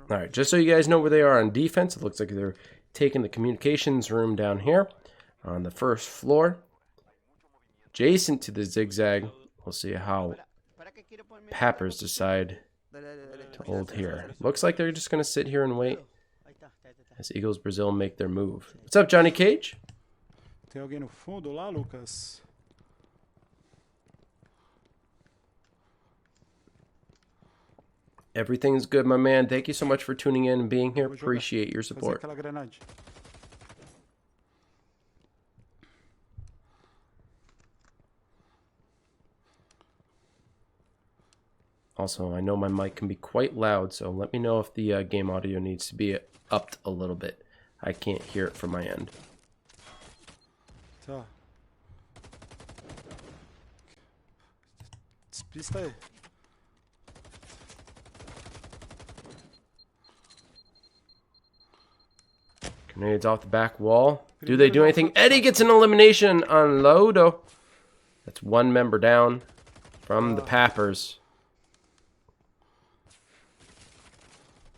All right, just so you guys know where they are on defense, it looks like they're taking the communications room down here on the first floor, adjacent to the zigzag. We'll see how Pappers decide to hold here. Looks like they're just going to sit here and wait as Eagles Brazil make their move. What's up, Johnny Cage?
Tem alguém no fundo lá, Lucas?
Everything's good, my man. Thank you so much for tuning in and being here. Appreciate your
Fazer
support.
aquela granade.
Also, I know my mic can be quite loud, so let me know if the game audio needs to be upped a little bit. I can't hear it from my end.
Tá. Despista aí.
Grenades off the back wall. Do they do anything? Eddie gets an elimination on Lodo. That's one member down from the Pappers.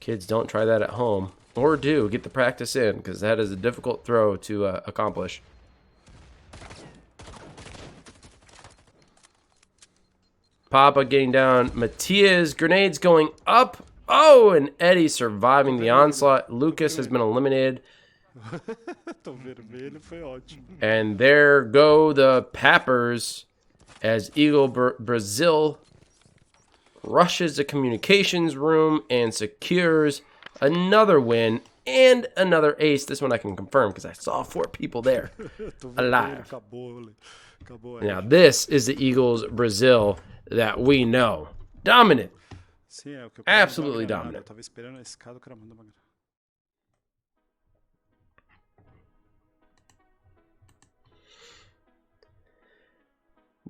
Kids, don't try that at home. Or do. Get the practice in, because that is a difficult throw to accomplish. Papa getting down. Matias. Grenades going up. Oh, and Eddie surviving the onslaught. Lucas has been eliminated.
Tô vermelho, foi ótimo.
And there go the Pappers as Eagle Brazil rushes the communications room and secures another win and another ace. This one I can confirm because I saw 4 people there alive.
Acabou.
Now this is the Eagles Brazil that we know. Dominant.
Sim, é o que eu
Absolutely
granada.
dominant.
Eu tava esperando a escada, o cara mandou uma granada.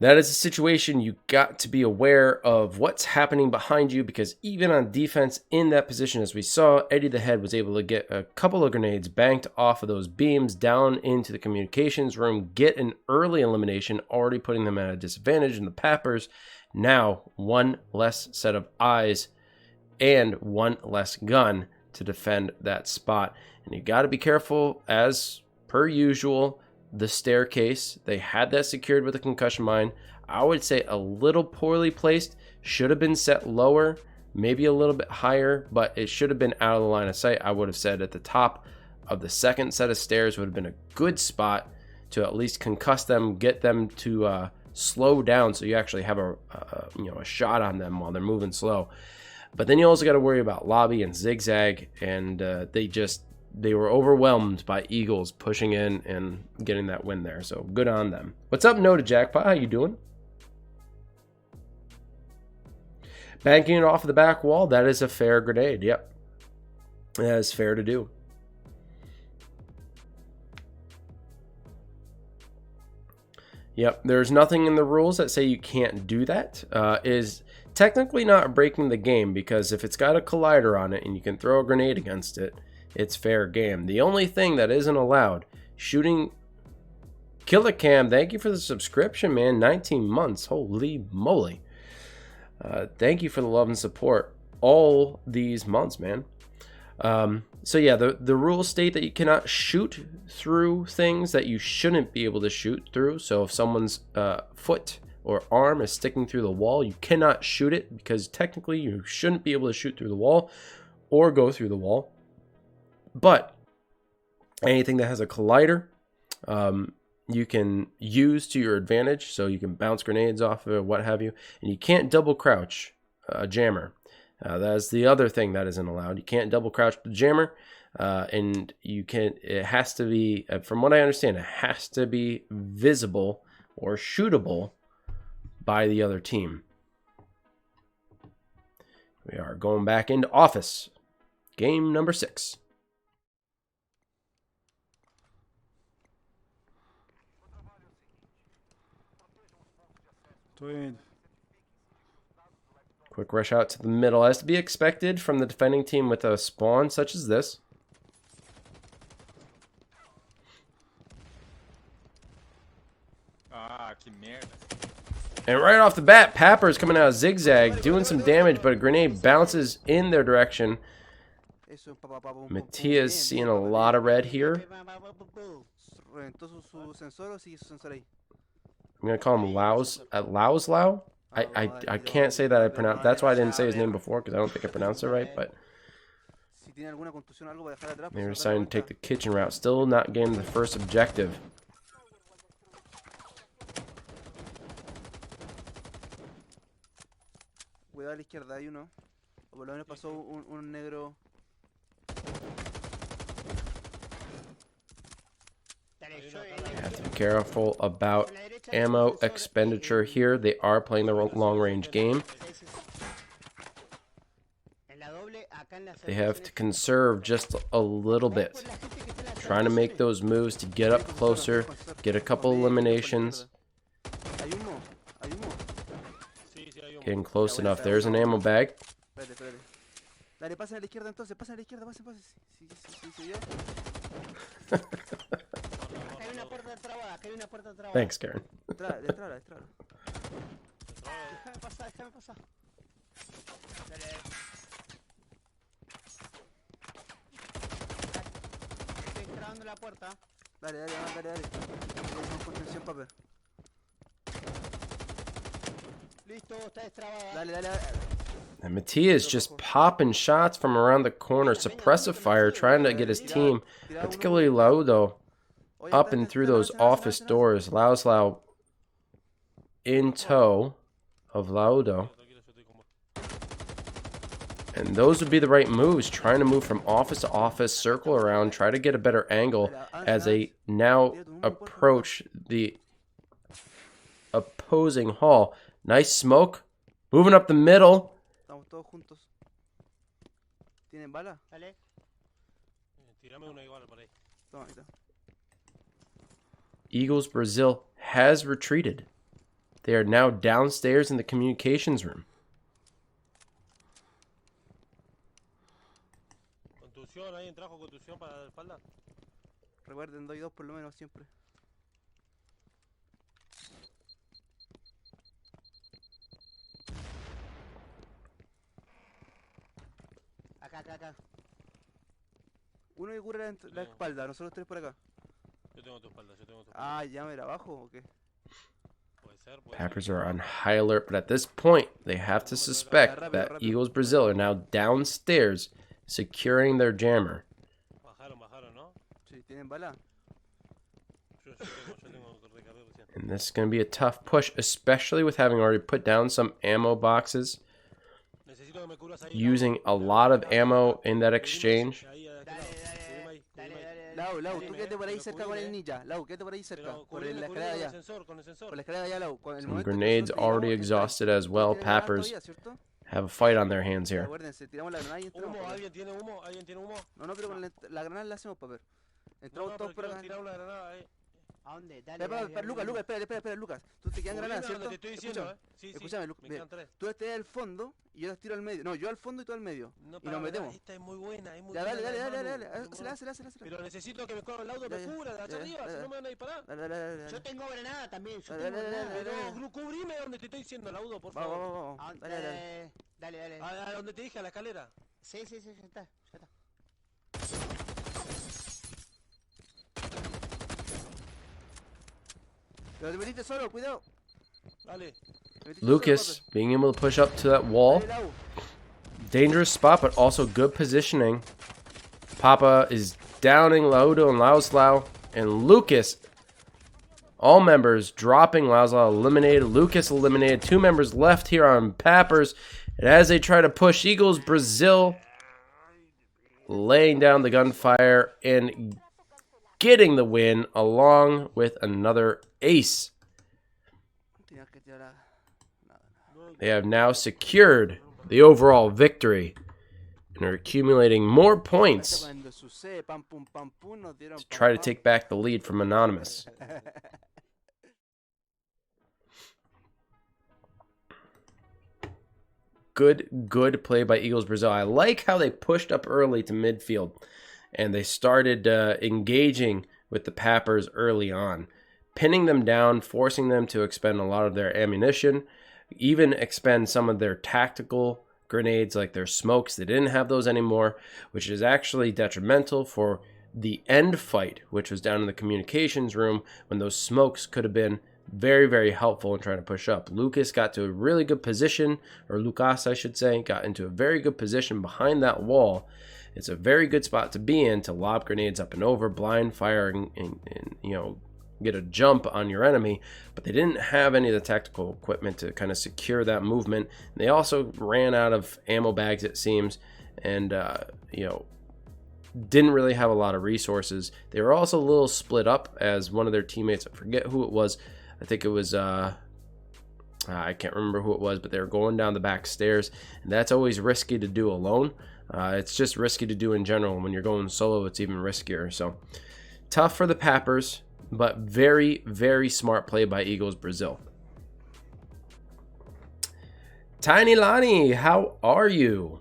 That is a situation you got to be aware of what's happening behind you, because even on defense in that position, as we saw, Eddie the Head was able to get a couple of grenades banked off of those beams down into the communications room, get an early elimination, already putting them at a disadvantage. In the Pappers, now one less set of eyes and one less gun to defend that spot. And you got to be careful, as per usual, the staircase. They had that secured with a concussion mine. I would say a little poorly placed. Should have been set lower, maybe a little bit higher, but it should have been out of the line of sight. I would have said at the top of the second set of stairs would have been a good spot to at least concuss them, get them to slow down, so you actually have a shot on them while they're moving slow. But then you also got to worry about lobby and zigzag, and they were overwhelmed by Eagles pushing in and getting that win there. So good on them. What's up, Noted Jackpot? How you doing? Banking it off of the back wall. That is a fair grenade. Yep, that is fair to do. Yep, there's nothing in the rules that say you can't do that. Is technically not breaking the game, because if it's got a collider on it and you can throw a grenade against it, it's fair game. The only thing that isn't allowed, shooting. Killer Cam, thank you for the subscription, man. 19 months, holy moly. Thank you for the love and support all these months, man. So yeah, the rules state that you cannot shoot through things that you shouldn't be able to shoot through. So if someone's foot or arm is sticking through the wall, you cannot shoot it, because technically you shouldn't be able to shoot through the wall or go through the wall. But anything that has a collider, you can use to your advantage. So you can bounce grenades off of it, what have you. And you can't double crouch a jammer. That's the other thing that isn't allowed. You can't double crouch the jammer, and it has to be, from what I understand, it has to be visible or shootable by the other team. We are going back into office. Game number 6.
Tô indo.
Quick rush out to the middle, as to be expected from the defending team with a spawn such as this.
Ah, que merda.
And right off the bat, Pappers coming out of zigzag, doing some damage, but a grenade bounces in their direction. Matias seeing a lot of red here. I'm going to call him Lauslau. I can't say that I pronounce. That's why I didn't say his name before, because I don't think I pronounced it right. But they were deciding to take the kitchen route. Still not getting the first objective.
Cuidado a la izquierda, hay uno. O por lo menos pasó un negro.
You have to be careful about ammo expenditure here. They are playing the long-range game. They have to conserve just a little bit. Trying to make those moves to get up closer, get a couple eliminations. Getting close enough. There's an ammo bag.
Dale, pasen a la izquierda entonces, pasen a la izquierda, pasen.
Thanks, Karen.
Déjame pasar. Dale. Estoy trabando la puerta. Dale. Con contención, Papper. Listo, está destrabada. Dale.
And Matias just popping shots from around the corner. Suppressive fire, trying to get his team, particularly Laudo, up and through those office doors. Lauslau in tow of Laudo. And those would be the right moves, trying to move from office to office, circle around, try to get a better angle as they now approach the opposing hall. Nice smoke. Moving up the middle.
Estamos todos juntos. ¿Tienen bala? Dale.
Tírame una igual por ahí.
Toma, ahí está.
Eagles Brazil has retreated. They are now downstairs in the communications room.
Contusión, ¿alguien trajo contusión para la espalda?
Recuerden, doy 2 por lo menos siempre. Acá. Uno que cura la espalda, nosotros 3 por acá.
Yo tengo tu espalda, yo tengo tu espalda.
Ah, ya me era abajo o qué.
Puede ser, puede ser.
Pappers are on high alert, but at this point, they have to suspect that Eagles Brazil are now downstairs securing their jammer.
Bajaron, ¿no?
Sí, ¿tienen bala?
Yo tengo que recargar recién.
And this is going to be a tough push, especially with having already put down some ammo boxes,
Necesito que me cubras ahí.
using a lot of ammo in that exchange.
Ahí, a aquel lado. Cubrime ahí, cubrime ahí.
Lau, tú quédate por ahí
Pero
cerca con el
cubrime.
ninja. Lau, quédate por ahí cerca.
Pero
Por
cubrime,
la
cubrime
escalera
con el
allá.
sensor, con el sensor.
Por la escalera allá, Lau. Con el
Some
momento que
grenades
nosotros
already
llegamos,
exhausted as well.
¿Todos tienen granadas
Pappers
todavía, ¿cierto?
have a fight on their hands here.
Acuérdense, tiramos la granada y entramos.
¿Humo?
Paper.
¿Alguien tiene humo? ¿Alguien tiene humo?
No, pero con la granada la hacemos, Paper. Entramos todos por acá.
Tirar una granada ahí.
¿A dónde? Dale,
Espera,
dale, dale,
Lucas,
dale.
espera, Lucas. Tú te quedan granadas,
Cubrime
¿cierto?
donde te estoy diciendo, Sí,
Escúchame,
sí. Me quedan 3.
Tú estés al fondo y yo las tiro al medio. No, yo al fondo y tú al medio.
No,
Y
pará,
nos metemos.
Esta es muy buena, es muy
Ya,
buena.
dale.
Hazla.
Hazla.
Pero necesito que me corra el auto,
Ya,
me
ya,
cubra de allá
ya,
arriba,
ya,
si
ya.
no me van a disparar.
Dale.
Yo tengo granada también. Yo
Dale,
tengo
dale,
granada.
dale.
Pero cubrime donde te estoy diciendo, laudo, por
Vamos,
favor.
vamos.
¿A
Dale.
dónde? Dale.
A donde te dije, a la escalera.
Sí, ya está.
Pero te metiste solo, cuidado.
Dale.
Te metiste solo,
Lucas being able to push up to that wall.
Paper. Dale, Lau.
Dangerous spot, but also good positioning. Papa is downing Laudo and Lauslao. And Lucas, all members dropping. Lauslao eliminated. Lucas eliminated. 2 members left here on Pappers. And as they try to push, Eagles Brazil laying down the gunfire and getting the win along with another ace.
Tenías que tirar
They have now secured the overall victory and are accumulating more points
Cuando sucede, pam, pum, nos dieron
to
pam,
try to
pam.
take back the lead from Anonymous. Good play by Eagles Brazil. I like how they pushed up early to midfield and they started engaging with the Pappers early on, pinning them down, forcing them to expend a lot of their ammunition, even expend some of their tactical grenades like their smokes. They didn't have those anymore, which is actually detrimental for the end fight, which was down in the communications room when those smokes could have been very helpful in trying to push up. Lucas got to a really good position, or Lucas I should say, got into a very good position behind that wall. It's a very good spot to be in to lob grenades up and over, blind fire, and get a jump on your enemy. But they didn't have any of the tactical equipment to kind of secure that movement. And they also ran out of ammo bags, it seems, and didn't really have a lot of resources. They were also a little split up as one of their teammates, I forget who it was, I think it was I can't remember who it was, but they were going down the back stairs, and that's always risky to do alone. It's just risky to do in general. When you're going solo, it's even riskier. So tough for the Pappers, but very smart play by Eagles Brazil. Tiny Lonnie, how are you?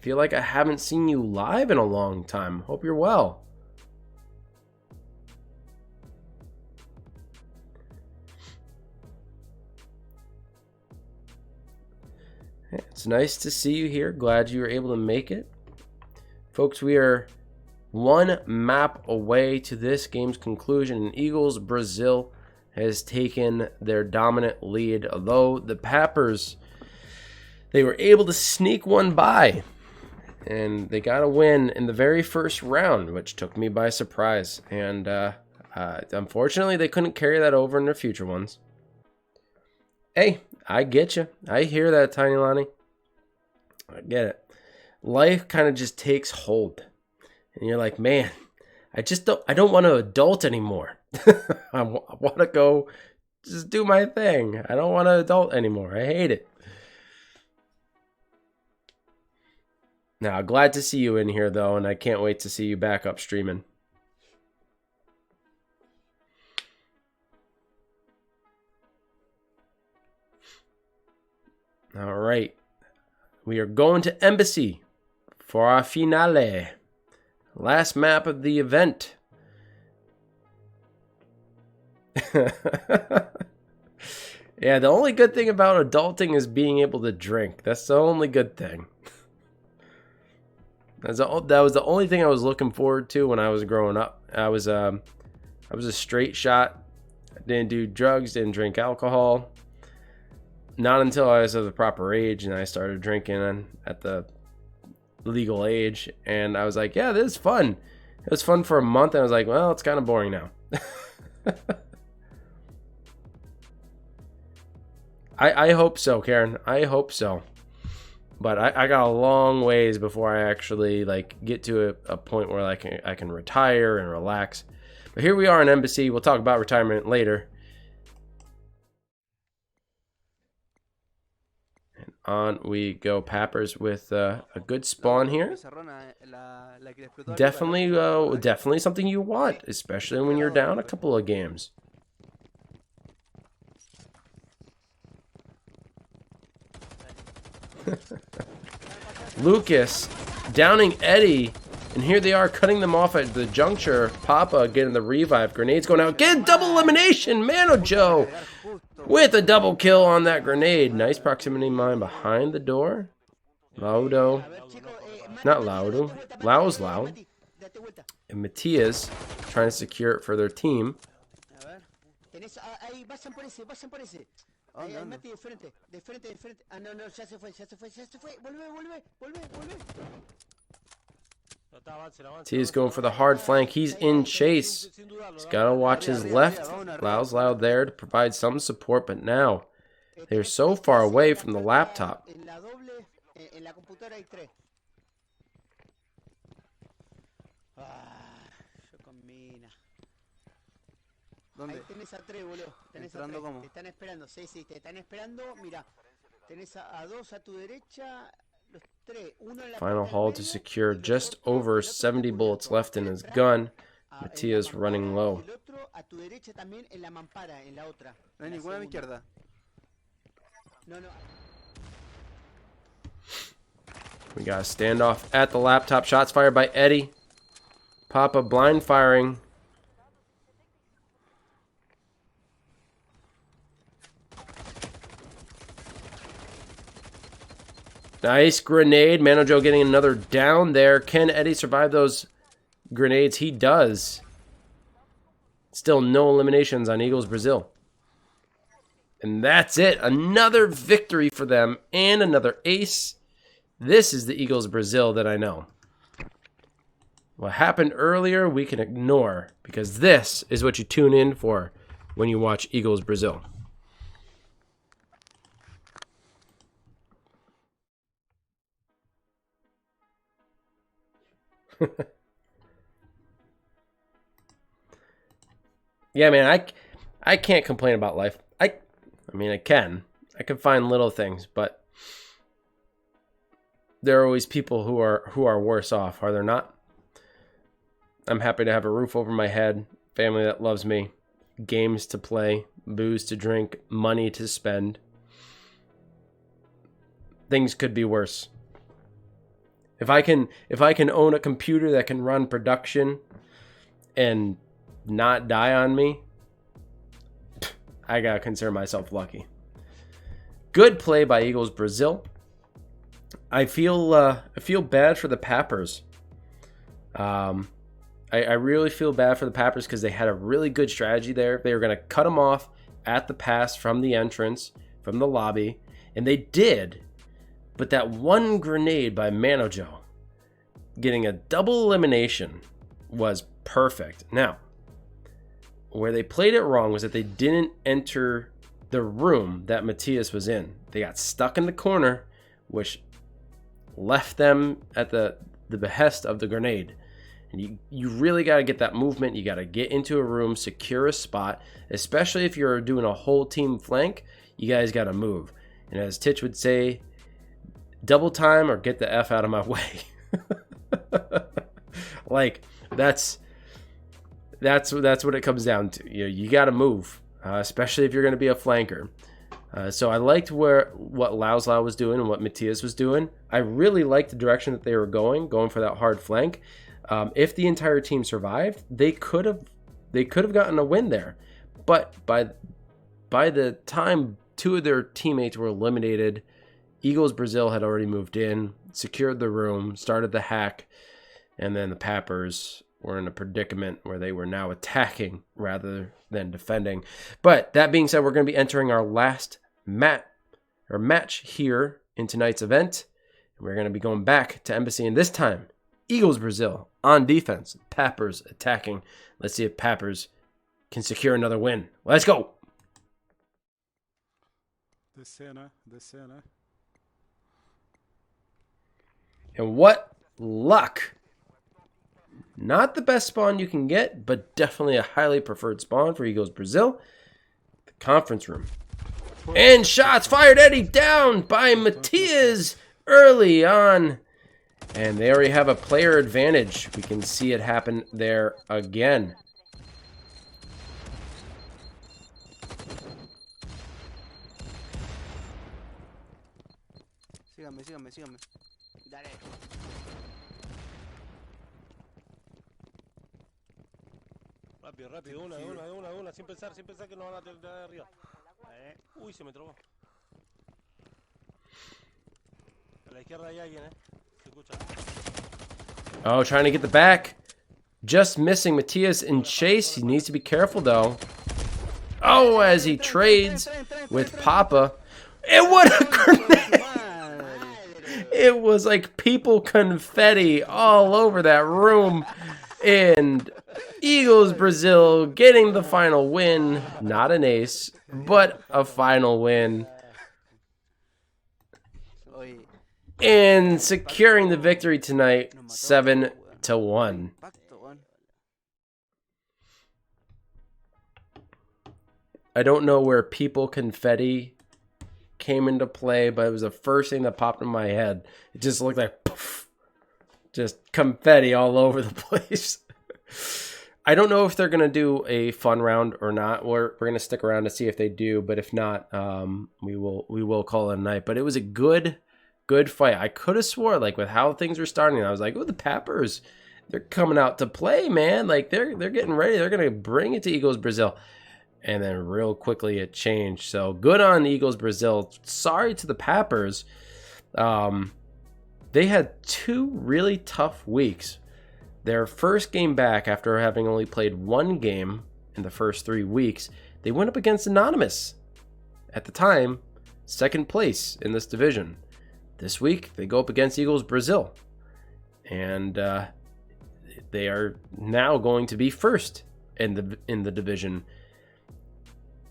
Feel like I haven't seen you live in a long time. Hope you're well. It's nice to see you here. Glad you were able to make it. Folks, we are 1 map away to this game's conclusion, and Eagles Brazil has taken their dominant lead, although the Pappers, they were able to sneak one by, and they got a win in the very first round, which took me by surprise, and unfortunately they couldn't carry that over in their future ones. Hey, I get you. I hear that, Tiny Lonnie. I get it. Life kind of just takes hold. And you're like, man, I don't want to adult anymore. I want to go just do my thing. I don't want to adult anymore. I hate it. Now, glad to see you in here, though, and I can't wait to see you back up streaming. All right. We are going to Embassy for our finale. Last map of the event. Yeah, the only good thing about adulting is being able to drink. That's the only good thing. That was the only thing I was looking forward to when I was growing up. I was I was a straight shot. I didn't do drugs, didn't drink alcohol. Not until I was of the proper age and I started drinking at the legal age. And I was like, yeah, this is fun. It was fun for a month. And I was like, well, it's kind of boring now. I hope so, Karen. I hope so. But I got a long ways before I actually like get to a point where I can retire and relax. But here we are in Embassy. We'll talk about retirement later. And on we go. Pappers with a good spawn here. Definitely something you want, especially when you're down a couple of games. Lucas downing Eddie, and here they are cutting them off at the juncture. Papa getting the revive. Grenades going out. Get double elimination. Mano Joe with a double kill on that grenade. Nice proximity mine behind the door. Laudo. Not Laudo. Lau's Lau. And Matias trying to secure it for their team.
Mati, de frente. Ah, no, ya se fue. Volvé.
Matias going for the hard flank. He's in chase. He's got to watch his left. Lau's Lau there to provide some support, but now they're so far away from the laptop.
Ahí tenés a 3, boludo. Tenés a 3. Te están esperando. Sí, te están esperando. Mira, tenés a 2 a tu derecha. Los 3. Uno en la
Final haul to secure. Just over 70 bullets left in his gun. Matias running low.
El otro a tu derecha también en la mampara, en la otra.
No hay ninguna a mi izquierda.
No.
We got a standoff at the laptop. Shots fired by Eddie. Papa blind firing. Nice grenade. Mano Joe getting another down there. Can Eddie survive those grenades? He does. Still no eliminations on Eagles Brazil. And that's it. Another victory for them and another ace. This is the Eagles Brazil that I know. What happened earlier we can ignore, because this is what you tune in for when you watch Eagles Brazil. Yeah, man, I can't complain about life. I mean, I can find little things, but there are always people who are worse off, are there not? I'm happy to have a roof over my head, family that loves me, games to play, booze to drink, money to spend. Things could be worse. If I can own a computer that can run production and not die on me, I gotta consider myself lucky. Good play by Eagles Brazil. I feel bad for the Pappers. I really feel bad for the Pappers because they had a really good strategy there. They were going to cut them off at the pass from the entrance, from the lobby, and they did. But that one grenade by Mano Joe getting a double elimination was perfect. Now, where they played it wrong was that they didn't enter the room that Matias was in. They got stuck in the corner, which left them at the behest of the grenade. And you really got to get that movement. You got to get into a room, secure a spot, especially if you're doing a whole team flank. You guys got to move. And as Titch would say, double time or get the F out of my way. Like, that's what it comes down to. You got to move, especially if you're going to be a flanker. So I liked what Lau's Lau was doing and what Matias was doing. I really liked the direction that they were going for that hard flank. If the entire team survived, they could have gotten a win there. But by the time two of their teammates were eliminated, Eagles Brazil had already moved in, secured the room, started the hack, and then the Pappers were in a predicament where they were now attacking rather than defending. But that being said, we're going to be entering our last match here in tonight's event. And we're going to be going back to Embassy, and this time, Eagles Brazil on defense, Pappers attacking. Let's see if Pappers can secure another win. Let's go.
Descer, né? Descer, né?
And what luck. Not the best spawn you can get, but definitely a highly preferred spawn for Eagles Brazil. The conference room. And shots fired, Eddie, down by Matias early on. And they already have a player advantage. We can see it happen there again.
Síganme.
Dale.
Rápido, una, sin pensar que nos van a tener de arriba. Uy, se me trabó. A la izquierda hay alguien, se escucha.
Oh, trying to get the back. Just missing Matias in chase. He needs to be careful, though. Oh, as he trades with Papa. And what a grenade! It was like people confetti all over that room. And Eagles Brazil getting the final win. Not an ace, but a final win. And securing the victory tonight, 7-1. I don't know where people confetti came into play, but it was the first thing that popped in my head. It just looked like poof, just confetti all over the place. I don't know if they're gonna do a fun round or not. We're gonna stick around to see if they do, but if not, we will call it a night. But it was a good fight. I could have swore, like, with how things were starting, I was like, oh, the Pappers, they're coming out to play, man. Like, they're getting ready. They're gonna bring it to Eagles Brazil. And then real quickly it changed. So good on Eagles Brazil. Sorry to the Pappers. They had 2 really tough weeks. Their first game back after having only played 1 game in the first 3 weeks, they went up against Anonymous. At the time, 2nd place in this division. This week, they go up against Eagles Brazil. And they are now going to be first in the division.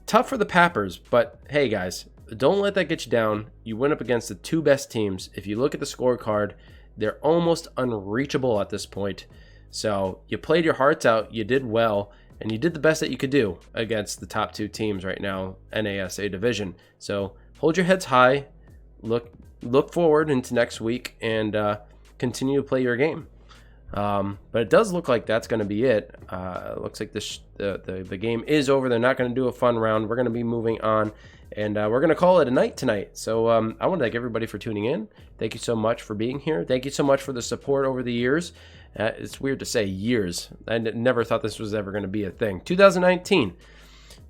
Tough for the Pappers, but hey guys, don't let that get you down. You went up against the 2 best teams. If you look at the scorecard, they're almost unreachable at this point. So you played your hearts out, you did well, and you did the best that you could do against the top 2 teams right now, NASA division. So hold your heads high, look forward into next week, and continue to play your game. But it does look like that's going to be it. It looks like the game is over. They're not going to do a fun round. We're going to be moving on, and we're going to call it a night tonight. So I want to thank everybody for tuning in. Thank you so much for being here. Thank you so much for the support over the years. It's weird to say years. I never thought this was ever going to be a thing. 2019,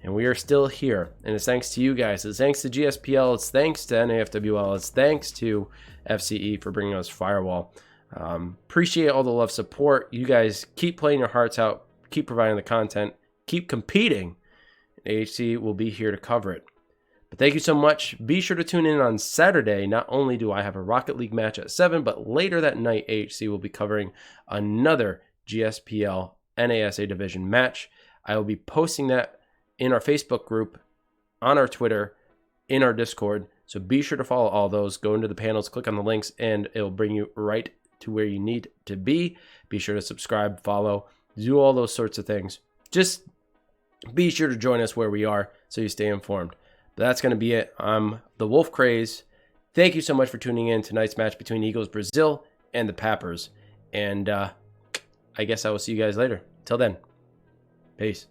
and we are still here. And it's thanks to you guys. It's thanks to GSPL. It's thanks to NAFWL. It's thanks to FCE for bringing us Firewall. Appreciate all the love, support. You guys keep playing your hearts out, keep providing the content, keep competing. AHC will be here to cover it. But thank you so much. Be sure to tune in on Saturday. Not only do I have a Rocket League match at 7, but later that night, AHC will be covering another GSPL NASA division match. I will be posting that in our Facebook group, on our Twitter, in our Discord. So be sure to follow all those. Go into the panels, click on the links, and it will bring you right to where you need to be. Be sure to subscribe, follow, do all those sorts of things. Just be sure to join us where we are so you stay informed. But that's going to be it. I'm the Wolf Craze. Thank you so much for tuning in. Tonight's match between Eagles Brazil and the Pappers. And I guess I will see you guys later. Till then, peace.